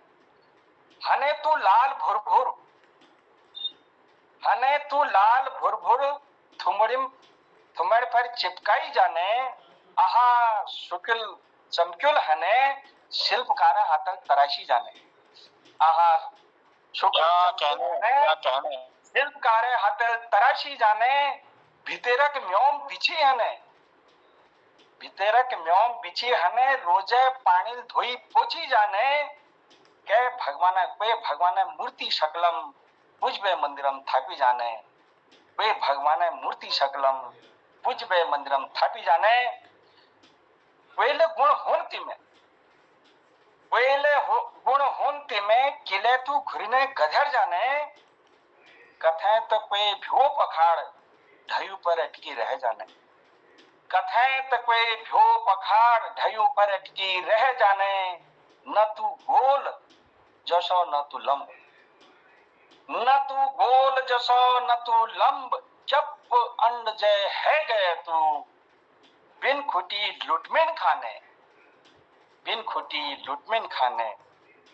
हने तू लाल भुरभुर हने तू लाल भुरभुर थुमड़ पर चिपकाई जाने आहा शुक्ल चमक्युल हने शिल्पकार हाथन तराशी जाने आहा शुक्ल शिल्पकार हाथल तराशी जाने भितेरक म्योम बिछी हने भितेरक म्योम बिछी हने रोजे पानी धोई पोछी जाने के भगवान मूर्ति शकलम पूजबे मंदिरम थापी जाने वे भगवान मूर्ति शकलम पूजबे मंदिरम थापी जाने वेले गुण होंती में वेले गुण होंती में किले तू घुरने गधर जाने कथे तो कोई भ्यो पखाड़ ढयू पर अटकी रह जाने कथे तो कोई भ्यो पखाड़ ढयू पर अटकी रह जाने न तू गोल जसो न तू लंब न तू गोल जसो न तू लंब जब अंड जय है गए तू बिन खुटी लुटमिन खाने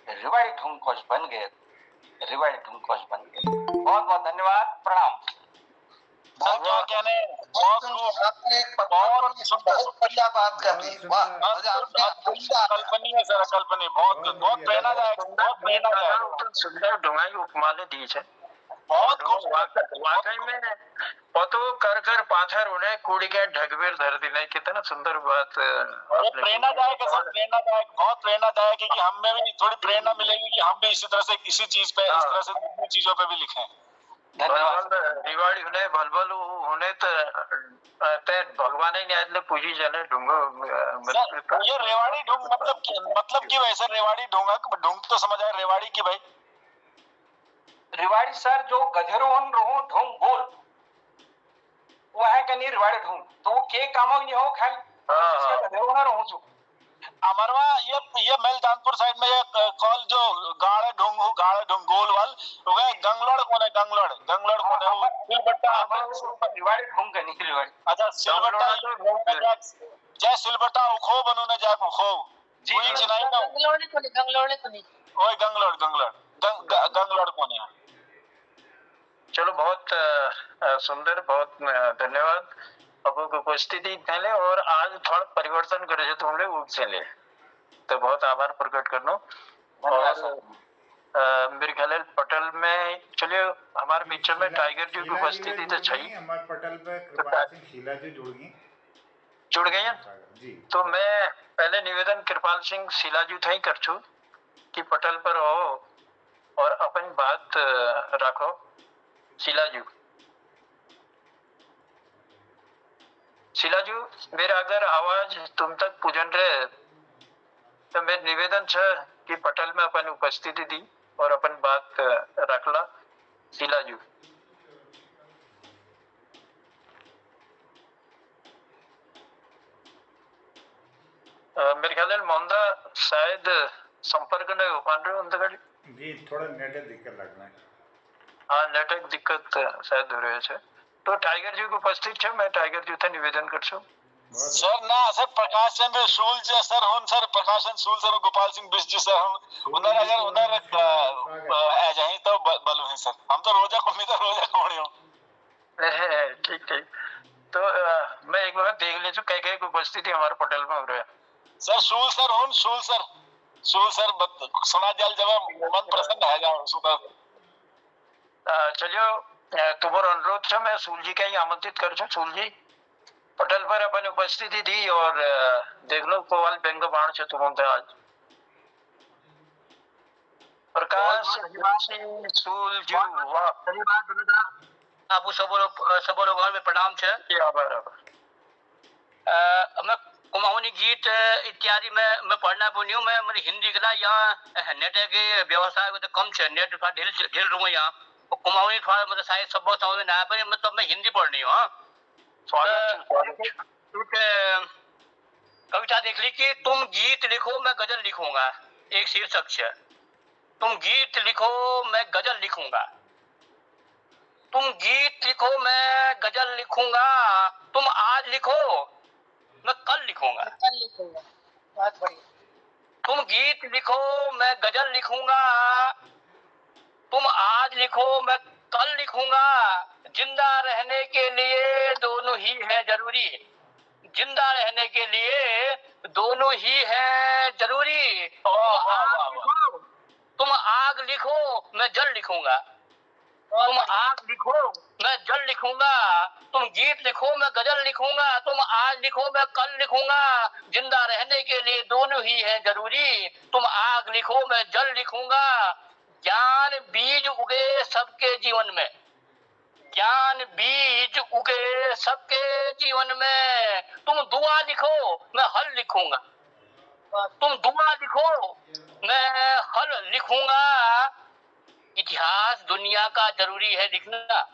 रिवाड़ी ढूंढकोश बन गए बहुत बहुत धन्यवाद प्रणाम क्या कहने आपने एक बहुत बढ़िया बात कर दी कल्पनीय सर कल्पनीय बहुत प्रेरणादायक सुंदर ढुंगाई उपमा ने दी है बहुत वाकई में पतो कर कर पाथर उन्हें कूड़ी के ढगवेर धर दी नहीं कितना सुंदर बात प्रेरणादायक है सर प्रेरणादायक बहुत प्रेरणादायक है कि हमें भी थोड़ी प्रेरणा मिलेगी कि हम भी इसी तरह से किसी चीज पे इस तरह से दूसरी चीजों पे भी लिखें धन्यवाद रिवाड़ी होने भलभल होने ते भगवान ने आदले पूजी जाने ढूंढो ये रेवाड़ी ढूंढ मतलब कि वैसे रेवाड़ी ढूंढ तो समझ आया रेवाड़ी की भाई रिवाड़ी सर जो गधेरोहन रोहू ढोंग गोल वो है कि नहीं रिवाड़ी ढोंग तो वो के कामों नहीं हो खाली गधेरोहन रोहू छु अमरवा ये मेलदानपुर साइड में ये कॉल जो गाड़े ढूंढ गोल वाल वो है गंगलोड़ कौन है वो सिलबट्टा रिवाड़ी ढोंग का नहीं रिवाड़ी अच्छा सिलबट्टा जय सिलबट्टा उखो बनो ने जाए उखो जी चिनाई ना गंगलोड़े को नहीं ओए गंगलोड़ कौन है चलो बहुत सुंदर बहुत धन्यवाद आपको उपस्थिति पहले और आज थोड़ा परिवर्तन करे तो हमने उठ से ले तो बहुत आभार प्रकट करना और मेरे ख्याल पटल में चलिए हमारे बीच में टाइगर जी की उपस्थिति तो चाहिए हमारे पटल पे कृपाल सिंह शीला जी जुड़ गए जी तो मैं पहले निवेदन कृपाल सिंह शीला जी था ही कर छू कि पटल पर आओ और अपन बात रखो शीला जी मेरा अगर आवाज तुम तक पूजन रहे तो मेरे निवेदन है कि पटल में अपन उपस्थिति दी और अपन बात रखला शीला जी मेरे ख्याल मोहनदा शायद संपर्क नहीं हो पा रहे उनका जी थोड़ा नेटवर्क दिक्कत लगना है हाँ नेटवर्क दिक्कत शायद हो रहे है तो टाइगर जी को उपस्थित है मैं टाइगर जी से निवेदन कर छू सर ना सर प्रकाश चंद्र शूल जी सर हुन सर प्रकाशन शूल सर गोपाल सिंह बिस्ट जी सर हुन उधर अगर उधर आ जाए तो बलू है सर हम तो रोजा कोणी हो ठीक तो मैं एक बार देख लीजिए कह के उपस्थिति हमारे पटेल में हो रहा है। सर सूल सर हूँ सूल सर सुना जल जब मन प्रसन्न है जाओ सुना। चलियो तुम्हारा अनुरोध है, मैं सूल जी का ही आमंत्रित कर छो। सूल जी पटेल पर अपन उपस्थिति दी और देख लो कोवाल बेंग बाण छे तुम आज प्रकाश सूल जी वाह धन्यवाद धन्यवाद आपको सब लोग में प्रणाम छे। मैं कुमाऊनी गीत इत्यादि में पढ़ना बोनियो मैं मेरी हिंदी कला यहाँ नेट के व्यवस्था तो कम छे, नेट थोड़ा ढील रूम यहाँ कुमाऊनी थोड़ा मतलब शायद सब बहुत समझ में ना आए मतलब मैं हिंदी पढ़नी हूँ। कविता देख ली कि तुम गीत लिखो मैं गजल लिखूंगा, एक शीर्षक है। तुम गीत लिखो मैं गजल लिखूंगा, तुम गीत लिखो मैं गजल लिखूंगा, तुम आज लिखो मैं कल लिखूंगा। बहुत बढ़िया। तुम गीत लिखो मैं गजल लिखूंगा, तुम आज लिखो मैं कल लिखूंगा। जिंदा रहने के लिए दोनों ही है जरूरी, जिंदा रहने के लिए दोनों ही है जरूरी। तुम आग लिखो मैं जल लिखूंगा, तुम आग लिखो मैं जल लिखूंगा। तुम गीत लिखो मैं गजल लिखूंगा, तुम आज लिखो मैं कल लिखूंगा। जिंदा रहने के लिए दोनों ही है जरूरी, तुम आग लिखो मैं जल लिखूंगा। ज्ञान बीज उगे सबके जीवन में, ज्ञान बीज उगे सबके जीवन में। तुम दुआ लिखो मैं हल लिखूंगा, तुम दुआ लिखो मैं हल लिखूंगा। इतिहास दुनिया का जरूरी है लिखना,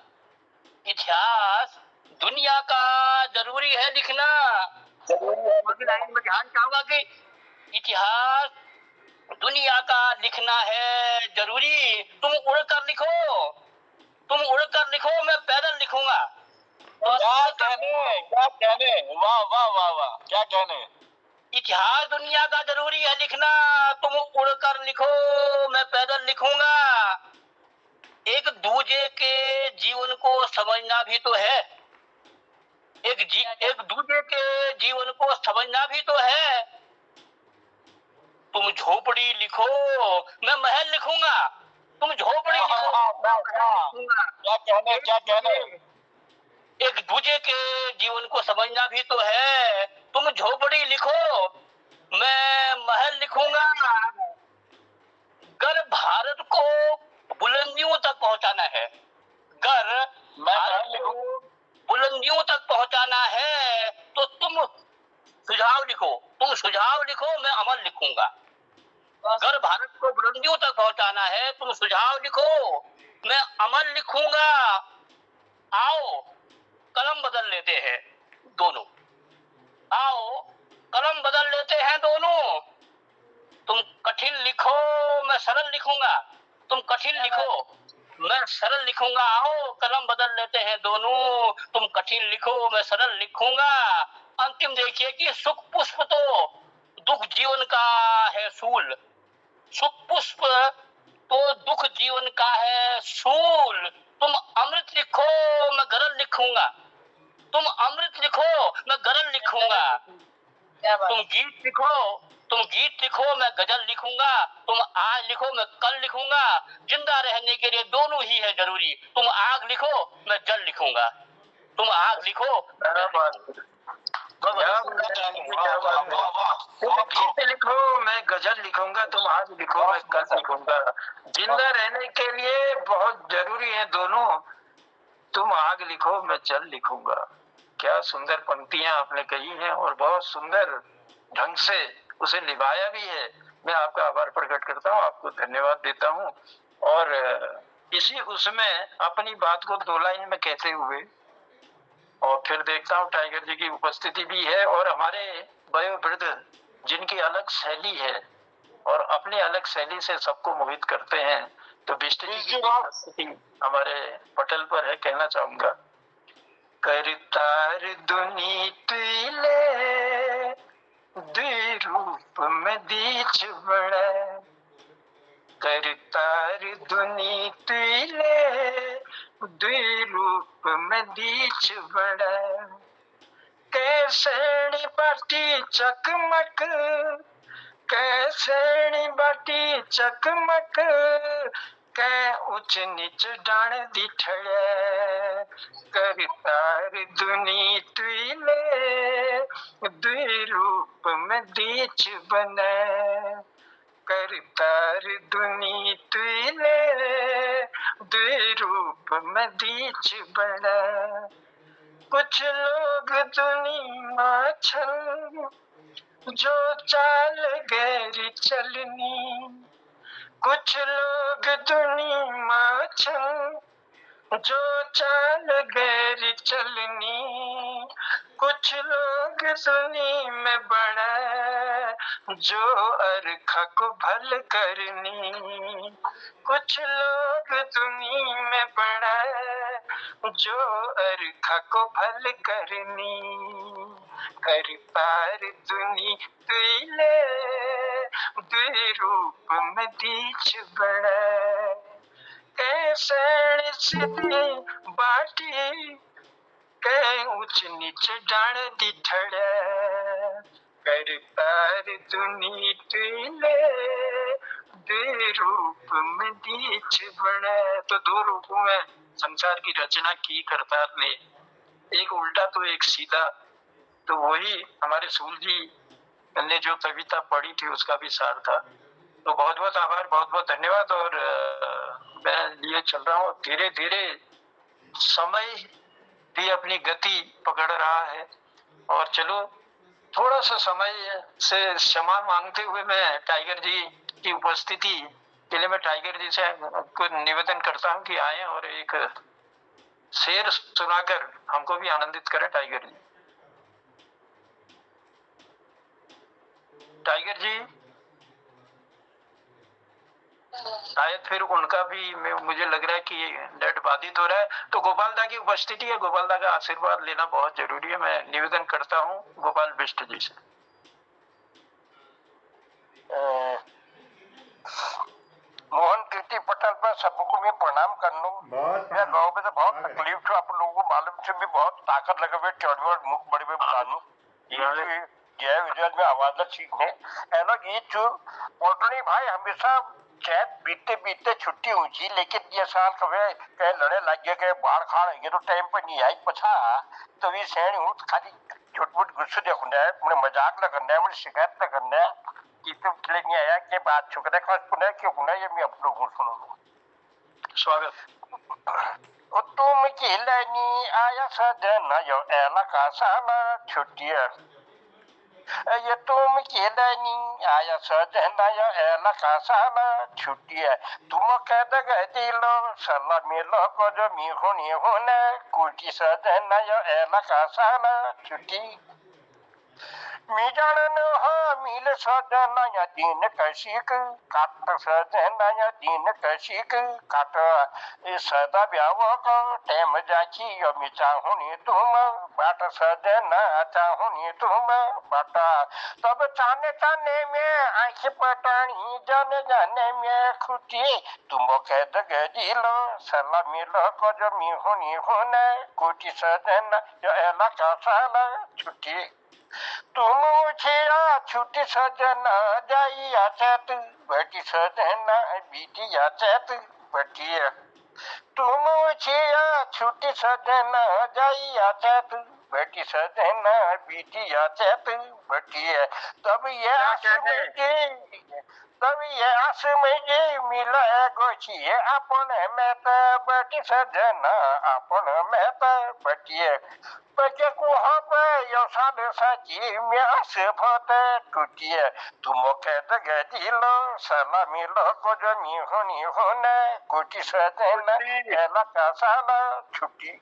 इतिहास दुनिया का जरूरी है लिखना। लाइन में ध्यान चाहूंगा कि इतिहास दुनिया का लिखना है जरूरी। तुम उड़कर लिखो, तुम उड़कर लिखो मैं पैदल लिखूंगा। क्या कहने वाह वाह वाह वाह क्या कहने। इतिहास दुनिया का जरूरी है लिखना, तुम उड़कर लिखो मैं पैदल लिखूंगा। एक दूजे के जीवन को समझना भी तो है, एक दूजे के जीवन को समझना भी तो है। तुम झोपड़ी लिखो मैं महल लिखूंगा, तुम झोपड़ी लिखो क्या कहने। एक दूजे के जीवन को समझना भी तो है। तुम झोपड़ी लिखो मैं महल लिखूंगा। गर भारत को बुलंदियों तक पहुंचाना है, गर भारत को बुलंदियों तक पहुंचाना है तो तुम सुझाव लिखो, तुम सुझाव लिखो मैं अमल लिखूंगा। गर भारत को बुलंदियों तक पहुंचाना है, तुम सुझाव लिखो मैं अमल लिखूंगा। आओ कलम बदल लेते हैं दोनों, आओ कलम बदल लेते हैं दोनों। तुम कठिन लिखो मैं सरल लिखूंगा, तुम कठिन लिखो मैं सरल लिखूंगा। आओ कलम बदल लेते हैं दोनों, तुम कठिन लिखो मैं सरल लिखूंगा। अंतिम देखिए कि सुख पुष्प तो दुख जीवन का है सूल, सुख पुष्प तो दुख जीवन का है सूल। तुम अमृत लिखो मैं गरल लिखूंगा, तुम अमृत लिखो मैं गरल लिखूंगा। तुम गीत लिखो, तुम गीत लिखो मैं गजल लिखूंगा, तुम आज लिखो मैं कल लिखूंगा। जिंदा रहने के लिए दोनों ही है जरूरी, तुम आग लिखो मैं जल लिखूंगा, तुम आग लिखो। तुम गीत लिखो मैं गजल लिखूंगा, तुम आज लिखो मैं कल लिखूंगा। जिंदा रहने के लिए बहुत जरूरी है दोनों, तुम आग लिखो मैं जल लिखूंगा। क्या सुंदर पंक्तियां आपने कही हैं और बहुत सुंदर ढंग से उसे निभाया भी है। मैं आपका आभार प्रकट करता हूँ, आपको धन्यवाद देता हूँ। और इसी उसमें अपनी बात को 2 लाइन में कहते हुए और फिर देखता हूँ टाइगर जी की उपस्थिति भी है और हमारे वयोवृद्ध जिनकी अलग शैली है और अपनी अलग शैली से सबको मोहित करते हैं, तो बिष्ट जी की उपस्थिति हमारे पटेल पर है। कहना चाहूंगा करतार दुनी तुले द्वि रूप में दीच बड़ा, करतार दुनी तुले द्वि रूप में दीच बड़ा। कै कैसेणी बाटी चकमक, कैसेणी बाटी चकमक, कै उच नीच डाण दिठड़े, कर तार दुनी तुइले, दुई रूप में दीच बने, कर तार दुनी तुइले, दुई रूप में दीच बने। कुछ लोग दुनी माछल, जो चाल गैरी चलनी, कुछ लोग दुनी माछल, जो चाल गैरी चलनी, कुछ लोग दुनी में बड़ा, जो अरखा को भल करनी, कुछ लोग दुनी में बड़ा, जो अरखा को भल करनी, कर पार दुनी तुइले, दुई रूप में दीच बड़ा, कैसेणी सीधी बाटी, कै ऊंच नीच डाण दिठड़े, कर पार दुनी तुइले, दुई रूप में दीच बने। तो दो रूपों में संसार की रचना की करतार ने, एक उल्टा तो एक सीधा। तो वही हमारे सूल जी ने जो कविता पढ़ी थी उसका भी सार था। तो बहुत बहुत आभार, बहुत बहुत धन्यवाद। और मैं लिए चल रहा हूँ, धीरे धीरे समय भी अपनी गति पकड़ रहा है। और चलो थोड़ा सा समय से क्षमा मांगते हुए मैं टाइगर जी की उपस्थिति के लिए मैं टाइगर जी से को निवेदन करता हूँ कि आए और एक शेर सुनाकर हमको भी आनंदित करें। टाइगर जी, टाइगर जी शायद फिर उनका भी मुझे लग रहा है कि नेट बाधित हो रहा है। तो गोपाल दा की उपस्थिति है, गोपाल दा का आशीर्वाद लेना बहुत जरूरी है। मैं निवेदन करता हूँ गोपाल बिष्ट जी से। मोहन कीर्ति पटेल पर सबको मैं प्रणाम कर लूं। मैं गाँव में तो बहुत तकलीफ थी, आप लोगों को मालूम से भी बहुत ताकत लगे हुए चौड़वर मुख बड़े में बुला लूं। जय विजय में आवाज सीखने ऐसा गीत छू पोटनी भाई हमेशा चैत बीतते बीतते छुट्टी ऊंची, लेकिन ये साल कभी कहीं लड़े लग गए, कहीं बाढ़ खाड़ ये तो टाइम पर नहीं आई पछा। तो ये सैन हूँ खाली झूठ गुस्से देखना है, मुझे मजाक न करना है, मुझे शिकायत न करना है कि तुम खिले नहीं आया के बात छुकने का पुनः क्यों पुनः ये मैं आप लोगों को सुनो। स्वागत। तुम खिलनी आया सजना यो एला का साला छुट्टिया, ये तुम खिलनी आया सजना यो एला का साला छुट्टिया, तुम कद गए दिलो सला मिलो को जो मी होनी होने कुटी सजना यो एला का साला छुट्टी। मी जानन हा मिल सजना या दिन कशिक काट सजना या दिन कशिक काट सदा ब्याव को टेम जाची यो मी चाहुनी तुम बाट सजना चाहुनी तुम बाटा। तब चाने चाने में आंख पटानी जाने जाने में खुटी, तुम कैद गजिलो सला मिलो को जो मी होनी होने कुटी सजना यो एला का साला छुट्टी। तुम छिया छुट्टी सजना जाइया चैत बटी सजना बीटिया चैत बटिया। तुम छिया छुट्टी सजना जाइया चैत बटी सजना बीटिया चैत बटिया। तब ये आस में जे मिला गोछिए अपन में त बटी सजना अपन में त बटिए। बच्चे को हबे यो साल सची में आस भत टूटिए, तुम कहते गए दिलो सला मिलो को जो मी होनी होने कुटी सजना एला का साला छुट्टी।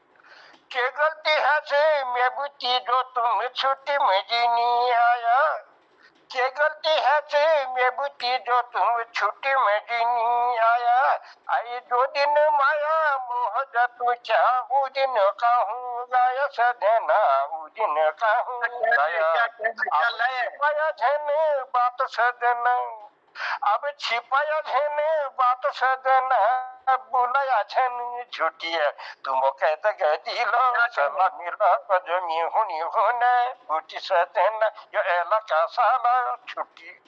के गलती है से मैं बुद्धि जो तुम छुट्टी में जीनी आया, के गलती है से मैं बुद्धि जो तुम छुट्टी में जीनी आया। आई जो दिन माया मोह जतु चाह वो दिन कहूँ गाया सजना वो दिन कहूँ गाया। छिपाया झने बात सजना अब छिपाया झने बात सजना बुलाया छन छुट्टिया तुम कहते गए दिलो सला मिला जो मिहुनी होने बुटी सजन यो एला का साला छुट्टी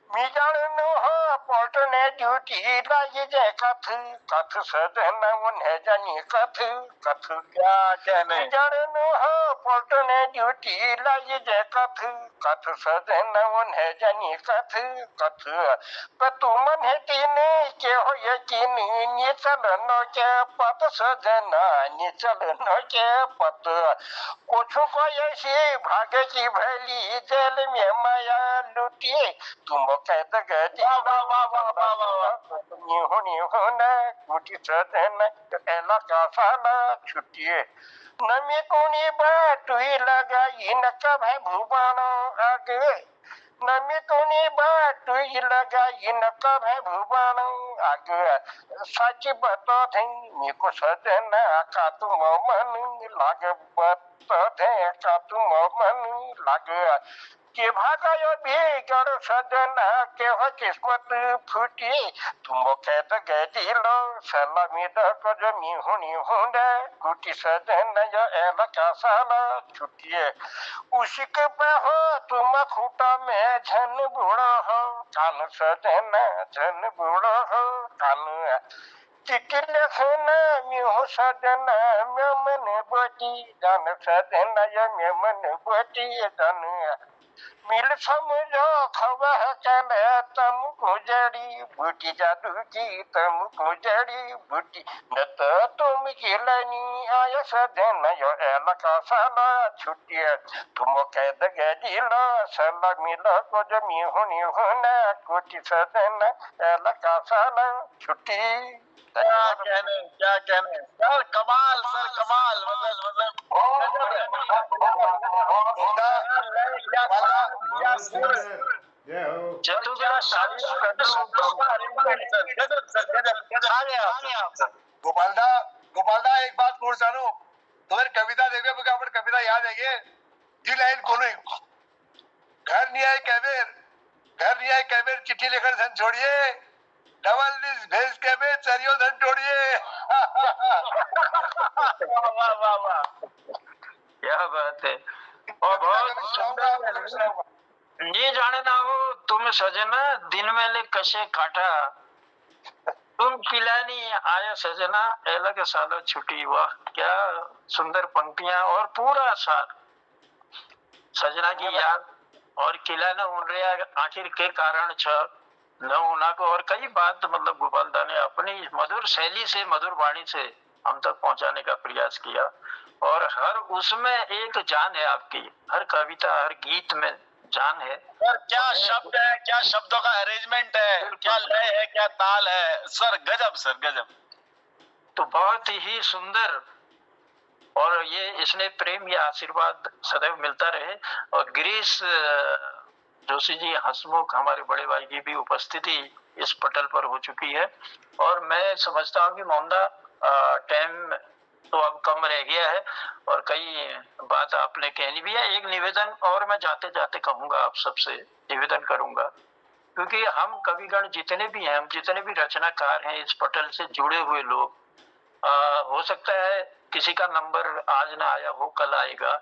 मिजान हो पलटने ड्यूटी लाई जे कथ कथ सजन उन्हें जानी कथ कथ क्या कहने मिजान हो पलटने ड्यूटी लाई जे कथ कथ सजन उन्हें जानी कथ कथ तू मन है तीने के हो यकीन नी चलन के पत सजना नी चलन के पत कुछ को ऐसी भाग्य की भली जेल में माया लुटी तुम कहते गए होना कुटी सजन एला का साला छुट्टी नमी कोनी बाटुई लगाई न कब है भूबानो आगे नमी कोनी बाटुई लगाई न कब है भूबानो आगे सच बता थे मेको सजन का तुम मन लागे बता थे का तुम मन लागे के भागायो बिगड़ सजन के हो किस्मत फूटी तुम कहते गए दिलो सलामी को जो मिहुनी होंडे कुटी सजन यो एला का साला छुट्टिए उसिक पे हो तुम खूटा में झन बूढ़ा हो कान सजन झन बूढ़ा हो कान चिट्ठी लिखना म्यूह सजन म्यो मन बोटी जान सजन यो म्यो मन बोटी जान मिल समझो खबर चले तुमको जड़ी बूटी जादू की तुमको जड़ी बूटी न तो तुम खिलनी आया सजन यो एला का साला छुट्टी तुम कह दगे दिलो सला मिलो को जो मिहुनी होना कुटी सजन एला का साला छुट्टी क्या कहने सर कमाल सर कमाल गोपालदा एक बात पूछ जानू तुम्हारी कविता देखे मुझे अपन कविता याद है जी लाइन कोने घर नहीं आए कैबेर चिट्ठी लेकर धन छोड़िए डबल दिस भेज के में चरियो धन छोड़िए वाह वाह वाह क्या बात है और बहुत सुंदर ये जानना हो तुम सजना दिन में ले कसे काटा तुम खिलानी आया सजना एला के साला छुट्टी वाह क्या सुंदर पंक्तियां और पूरा साल सजना की याद और खिलाना उन रहा आखिर के कारण छ न होना को और कई बात मतलब गोपालदा ने अपनी मधुर शैली से मधुर वाणी से हम तक पहुंचाने का प्रयास किया और हर उसमें एक जान है आपकी हर कविता हर गीत में जान है सर क्या शब्द है क्या शब्दों का अरेंजमेंट है क्या लय है क्या ताल है सर गजब तो बहुत ही सुंदर और ये इसने प्रेम या आशीर्वाद सदैव मिलता रहे और गिरीश जोशी जी हंसमुख हमारे बड़े भाई की भी उपस्थिति इस पटल पर हो चुकी है और मैं समझता हूँ कि मोहनदा टाइम तो अब कम रह गया है और कई बात आपने कहनी भी है एक निवेदन और मैं जाते जाते कहूंगा आप सबसे निवेदन करूंगा क्योंकि हम कविगण जितने भी हैं हम जितने भी रचनाकार हैं इस पटल से जुड़े हुए लोग हो सकता है किसी का नंबर आज ना आया हो कल आएगा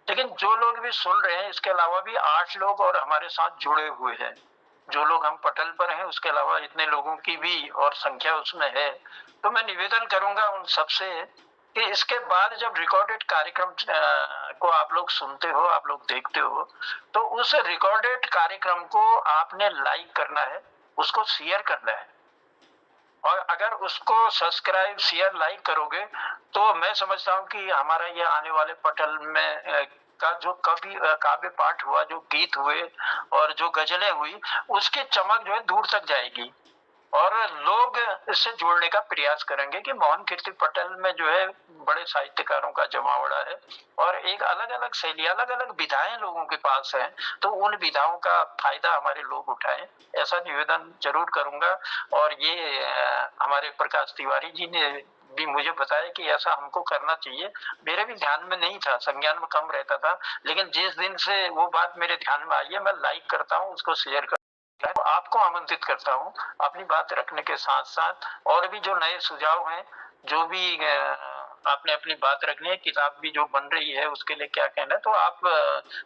लेकिन जो लोग भी सुन रहे हैं इसके अलावा भी 8 लोग और हमारे साथ जुड़े हुए हैं जो लोग हम पटल पर हैं उसके अलावा इतने लोगों की भी और संख्या उसमें है तो मैं निवेदन करूंगा उन सबसे कि इसके बाद जब रिकॉर्डेड कार्यक्रम को आप लोग सुनते हो आप लोग देखते हो तो उस रिकॉर्डेड कार्यक्रम को आपने लाइक करना है उसको शेयर करना है और अगर उसको सब्सक्राइब शेयर लाइक करोगे तो मैं समझता हूँ कि हमारा ये आने वाले पटल में का जो काव्य पाठ हुआ जो गीत हुए और जो गजलें हुई उसकी चमक जो है दूर तक जाएगी और लोग इससे जोड़ने का प्रयास करेंगे कि मोहन कीर्ति पटल में जो है बड़े साहित्यकारों का जमावड़ा है और एक अलग अलग शैली अलग अलग विधाएं लोगों के पास हैं तो उन विधाओं का फायदा हमारे लोग उठाएं ऐसा निवेदन जरूर करूंगा और ये हमारे प्रकाश तिवारी जी ने भी मुझे बताया कि ऐसा हमको करना चाहिए मेरे भी ध्यान में नहीं था संज्ञान में कम रहता था लेकिन जिस दिन से वो बात मेरे ध्यान में आई है मैं लाइक करता हूँ उसको शेयर है। तो आपको आमंत्रित करता हूँ अपनी बात रखने के साथ साथ और भी जो नए सुझाव हैं, जो भी आपने अपनी बात रखनी है, किताब भी जो बन रही है उसके लिए क्या कहना है, तो आप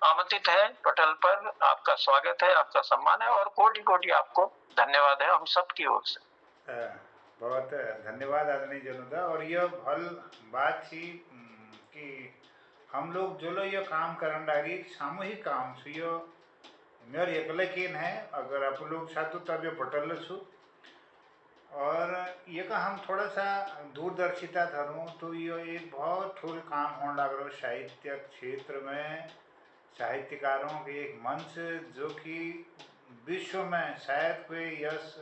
आमंत्रित हैं पटल पर। आपका स्वागत है, आपका सम्मान है और कोटि कोटि आपको धन्यवाद है हम सब की ओर से। बहुत धन्यवाद आदरणीय जनता। और यह भल बात थी कि हम लोग जो लोग ये काम करन डागी सामूहिक काम छो, यो मेर एकले केन है, अगर आप लोग साथ तब ये पटल छू। और ये का हम थोड़ा सा दूरदर्शिता धरूँ तो ये एक बहुत ठुल काम होने लग रहा साहित्य क्षेत्र में, साहित्यकारों के एक मंच जो कि विश्व में शायद कोई यश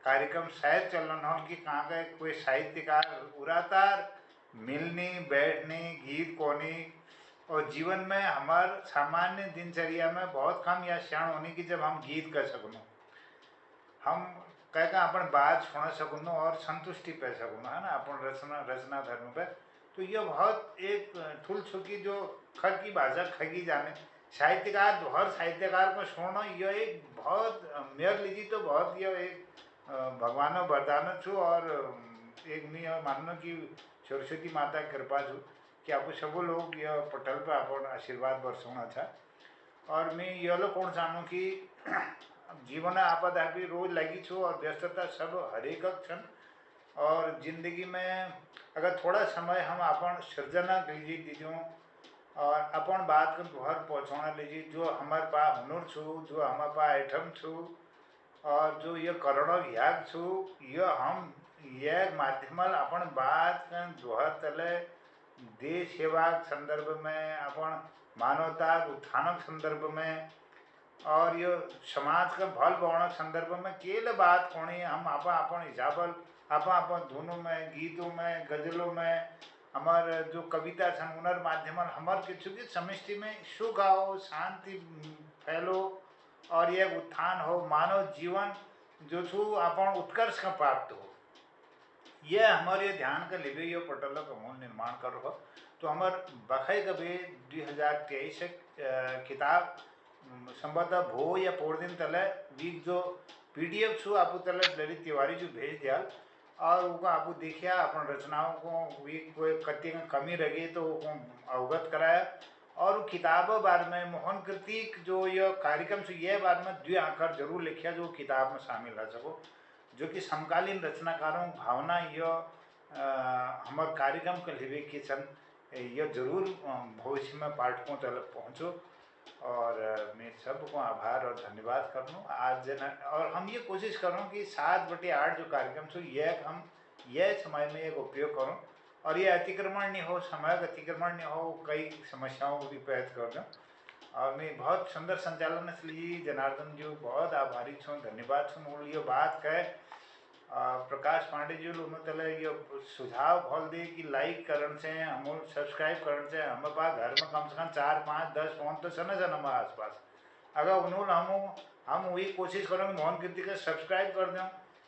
कार्यक्रम शायद चलन हो कि कहाँ का कोई साहित्यकार उरातार मिलनी बैठनी गीत कोनी। और जीवन में हमार सामान्य दिनचर्या में बहुत कम या क्षण होने की जब हम गीत कर सकूँ, हम कह अपन बात सुन सकूँ और संतुष्टि पै सकूँ, है ना, अपन रचना धर्म पे। तो ये बहुत एक ठुल छुकी जो खर की भाषा खगी जाने साहित्यकार, हर साहित्यकार को सुनना यह एक बहुत मेयर लीजिए तो बहुत यह एक भगवान वरदान छू। और एक मैं मानो कि सरस्वती माता कृपा छू कि आप सब लोग यह पटल पर अपन आशीर्वाद बरसोना था। और मैं यह लोग कौन जानूँ कि जीवन आपदा भी रोज लगी छू और व्यस्तता सब हरेक क्षण। और जिंदगी में अगर थोड़ा समय हम अपन सृजना लीजिए दीजियों और अपन बात को घर पहुँचाना लीजिए, जो हमारे पास हुनर छू, जो हमारे पास आइटम छू और जो ये करोड़ों याग छू, ये हम ये माध्यम अपन बात दोहर तले देश सेवा संदर्भ में, अपन मानवता उत्थान संदर्भ में और ये समाज का भल बढ़ाने संदर्भ में केल बात होनी। हम अपन हिसाब अपन धुनों में, गीतों में, गजलों में, हमारे जो कविता छन हुनर माध्यम हमारे किसी भी समष्टि में सुख आओ, शांति फैलो और ये उत्थान हो, मानव जीवन जो छू अपन उत्कर्ष का प्राप्त हो। ये हमारे ध्यान का लिबे ये पटल का मूल निर्माण कर हो। तो हमार बखई कभी 2023 किताब संभवतः भो या पोर दिन तले वीक जो PDF छू आपको तले ललित तिवारी जो भेज दिया और वो आपको देखिया अपन रचनाओं को वीक कोई कति कमी रही तो अवगत कराया। और किताबों बारे में मोहन कृतिक जो यह कार्यक्रम से यह बारे में 2 आकर जरूर लिखिया जो किताब में शामिल रह सको, जो कि समकालीन रचनाकारों भावना यह हमारे कार्यक्रम के लिए किचन यह जरूर भविष्य में पाठकों तक पहुँचो। और मैं सबको आभार और धन्यवाद करूँ आज और हम ये कोशिश करूँ कि 7/8 जो कार्यक्रम छो यह हम यह समय में एक उपयोग करूँ और ये अतिक्रमण नहीं हो, समय का अतिक्रमण नहीं हो, कई समस्याओं को भी पैदा कर दूँ। और मैं बहुत सुंदर संचालन इसलिए जनार्दन जी बहुत आभारी छूँ, धन्यवाद छूँ। मूल ये बात कहे प्रकाश पांडे जी उन्होंने ये सुझाव खोल दिए कि लाइक करने से हम सब्सक्राइब करने से हमारे पास घर में कम से कम 4, 5, 10 फोन तो सन हमारे आसपास। अगर उन्होंने हम वही कोशिश करेंगे मोहन कीर्ति का सब्सक्राइब कर दें,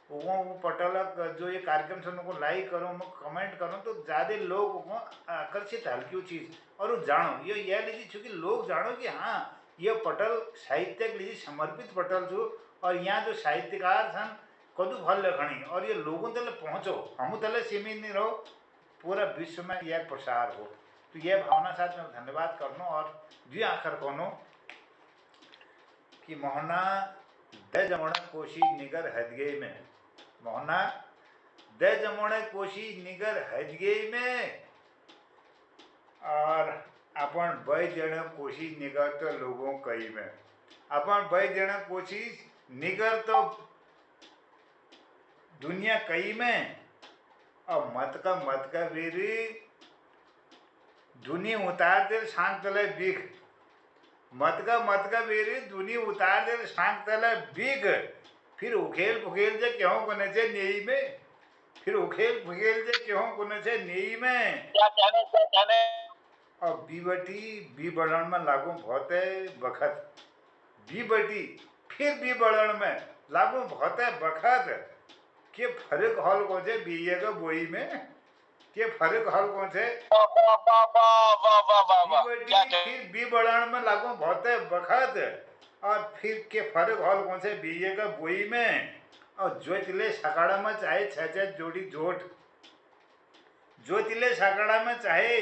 वो पटलक जो ये कार्यक्रम से उनको लाइक करो, कमेंट करो तो ज़्यादा लोग को आकर्षित हल्की चीज़ और वो जानो ये यह लीजिए चूँकि लोग जानो कि हाँ ये पटल साहित्य लीजिए समर्पित पटल छो और यहाँ जो साहित्यकार सन कदू भल लखनी और ये लोगों तले पहुँचो, हम तले सीमित नहीं रहो, पूरा विश्व में यह प्रसार हो। तो यह भावना साथ में धन्यवाद करनो। और जी आखिर कोनो कि मोहना दे जमोने कोशी निगर हदगे में, मोहना दे जमोने कोशी निगर हदगे में और अपन बह देने कोशिश निगर तो लोगों कई में, अपन बह देने कोशिश निगर तो दुनिया कई में और मत का वेरी दुनिया उतार दे शांत तले बिग, मत का वेरी दुनिया उतार दे शांत तले बिग, फिर उखेल फुखेल जे क्यों कोने से नेई में, फिर उखेल फुखेल जे क्यों कोने से नेई में क्या कहने और बीबटी बी बढ़न में लागू बहुत है बखत, बीबटी फिर बी बढ़न में लागू बहुत है बखत के फर्क हॉल कौन से बीए का बोई में के फर्क हॉल कौन से फिर बी बढ़ाने में लागू बहुत है बखत और फिर के फर्क हॉल कौन से बीजे का बोई में और ज्योतिले सकाड़ा में चाहे 6 जोड़ी जोट, ज्योतिले सकाड़ा में चाहे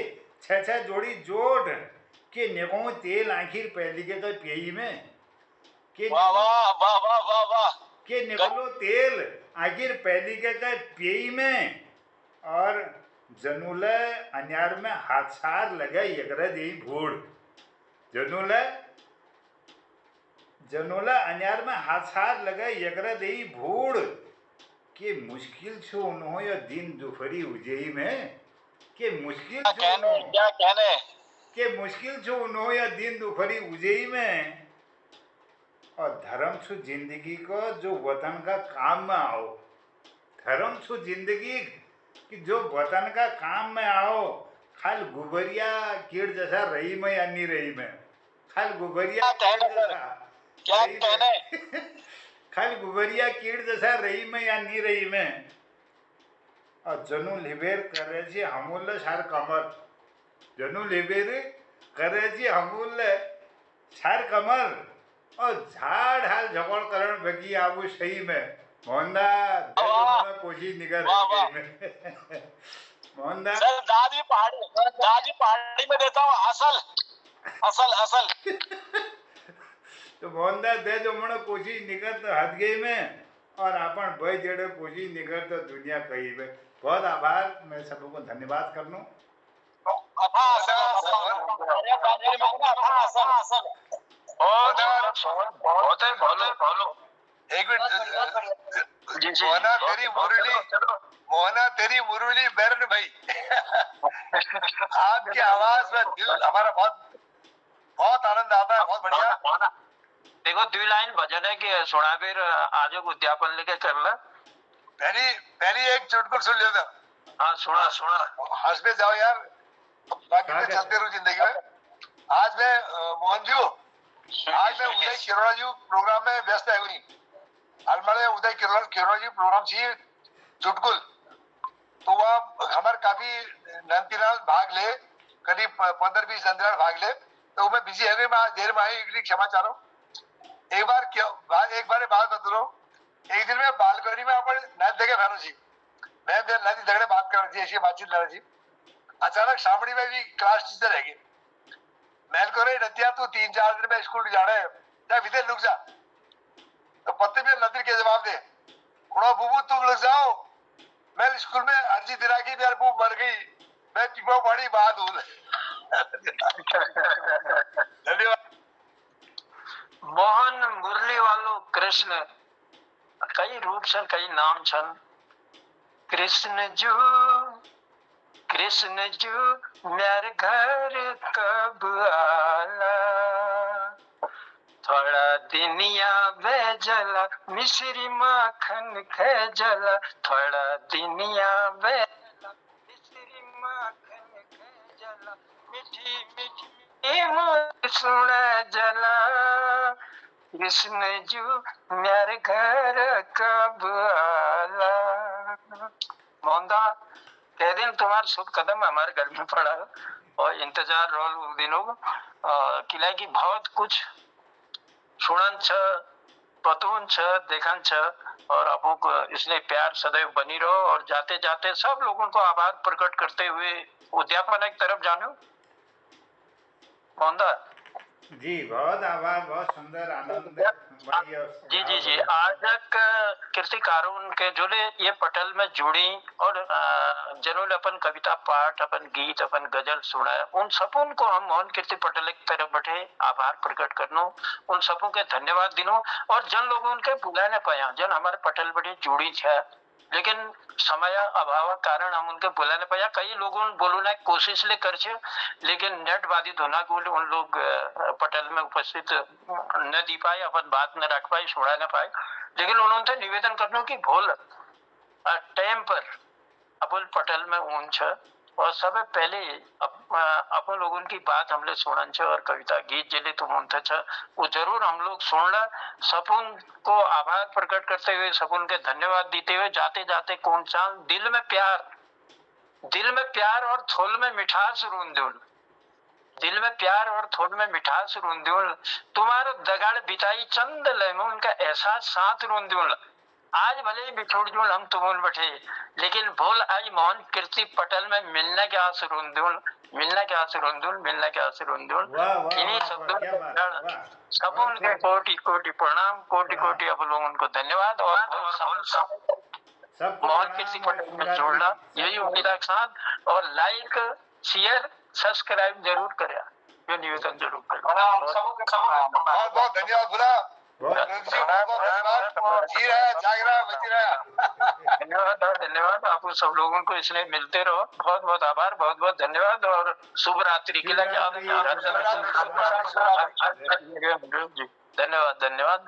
6 जोड़ी जोट के निको तेल आखिर पहली के तो पेई में के वाह वाह वाह वाह वाह वाह के निकलो तेल आखिर पहली के तो पेई में और जनुले अन्यार में हाथसार लगे यकरा दी भूड़ जनुला अन्यार में हाथसार लगे यकरा दी भूड़ के मुश्किल छो उन्हों या दिन दोपहरी उजेई में के मुश्किल छो क्या कहने के मुश्किल छो उन्हों या दिन दोपहरी उजेई में और धर्म छो जिंदगी को जो वतन का काम में आओ, धर्म छो जिंदगी कि जो वतन का काम में आओ, खाल गुबरिया कीड़ जैसा रही में या नहीं रही में, खाल गुबरिया कीड़ जैसा क्या कहने खाल गुबरिया कीड़ जैसा रही में या नहीं रही में और जनु लिबेर करे जी हमूल्य सार कमर, जनु लिबेर करे जी मूल्य छार कमर और झाड़ हाल झगड़ करण बगी आबू सही में मोहनदा कोशिश निकर मोहनदा सर दादी पहाड़ी में देता हूँ असल असल असल तो मोहनदा दे जो मनो कोशिश निकर तो हद गई में और अपन भाई जेड़े कोशिश निकर तो दुनिया कही में। बहुत आभार, मैं सबको धन्यवाद कर लूँ। एक मिनट मोहना तेरी मुरली बैरन भाई आपकी आवाज में दिल हमारा बहुत आनंद आता है, बहुत बढ़िया। देखो 2 लाइन भजन है कि सुनाबीर आज उद्यापन लेके कर ला। पहली एक चुटकुल सुन लिया था। हाँ सुना हंस पे जाओ यार, बाकी तो चलते रहो जिंदगी में। आज मैं मोहन जी आज मैं उदय किरोड़ा जी प्रोग्राम में व्यस्त है हुई अलमाड़े उदय किरोड़ा जी प्रोग्राम चाहिए चुटकुल, तो वहाँ हमारे काफी नंतीनाल भाग ले, करीब 15-20 नंतीनाल भाग ले, तो मैं बिजी है मैं देर में आई इसलिए क्षमा चाह रहा हूँ। एक बार बात बता रहा हूँ। एक दिन में बालकनी में अपन नद देखे भैरो जी, मैं नदी झगड़े बात कर रही थी, ऐसी बातचीत कर रही थी। अचानक सामने में भी क्लास टीचर है मैं को रही नतिया तू 3-4 दिन में स्कूल जाना है या विदेश लुक जा, तो पत्ते में नदी के जवाब दे कुड़ो बुबू तुम लुक जाओ, मैं स्कूल में अर्जी दिला की यार बुब मर गई, मैं पिपो बड़ी बात हूँ। धन्यवाद। मोहन मुरली वालो कृष्ण कई रूप छन, कई नाम छन। कृष्ण जो मेरे घर कब आला, थोड़ा दिनिया भेजला मिश्री माखन खेजला, थोड़ा दिनिया भेजला मिश्री माखन खेजला, मीठी मीठी मुझ सुन जला, कृष्ण जो मेरे घर कब आला। मोहनदा कह दिन तुम्हारा शुभ कदम हमारे घर में पड़ा और इंतजार रोल उन दिनों किला की बहुत कुछ सुनन छ, पतून छ, देखन छ और आपको को इसलिए प्यार सदैव बनी रहो और जाते जाते सब लोगों को आभार प्रकट करते हुए उद्यापन एक तरफ जानो। मोहनदा जी बहुत आभार, बहुत सुंदर आनंद। जी आज तक कीर्तिकारों के जोले ये पटल में जुड़ी और जनों अपन कविता पाठ, अपन गीत, अपन गजल सुना है, उन सबों को हम मोहन कीर्ति पटल एक तरफ बैठे आभार प्रकट करनो, उन सबों के धन्यवाद दिनो। और जन लोगों के बुलाने पाया जन हमारे पटल बड़ी जुड़ी है, लेकिन समय अभाव कारण हम उनके बुलाने पाया। कई लोगों बोलने की कोशिश ले कर छे, लेकिन नेट बाधित होना को उन लोग पटल में उपस्थित न दी पाए, अपन बात न रख पाए, सुना न पाए। लेकिन उन्होंने निवेदन करने की भूल टाइम पर अपन पटल में ऊन छ और सब पहले अपन लोगों की बात हमले सुनन छ और कविता गीत जले तुम उनते छ वो जरूर हम लोग सुनला। सपुन को आभार प्रकट करते हुए, सपुन के धन्यवाद देते हुए जाते जाते कौन चाल दिल में प्यार और थोल में मिठास रूंद दिल में प्यार और थोड़ में मिठास रोंदूल, तुम्हारो दगाड़ बिताई चंद लेमो उनका एहसास साथ रोंदूल। आज भले ही बिछोड़ जूल हम तुमुल बैठे, लेकिन भूल आज मोहन कीर्ति पटेल में मिलने के आस रोंदूल, मिलने के आस रोंदूल, मिलने के आस रोंदूल। इन्हीं शब्दों सबून के कोटि कोटि प्रणाम, कोटि कोटि आप लोगों को धन्यवाद। और मोहन कीर्ति पटेल में जोड़ना यही उम्मीद के साथ, और लाइक शेयर सब्सक्राइब जरूर करें, ये निवेदन जरूर करें। बहुत बहुत धन्यवाद बुला, जी रहा जाग रहा बची रहा। धन्यवाद और धन्यवाद। आप सब लोगों को इसलिए मिलते रहो, बहुत बहुत आभार, बहुत बहुत धन्यवाद और शुभ रात्रि के लिए धन्यवाद धन्यवाद।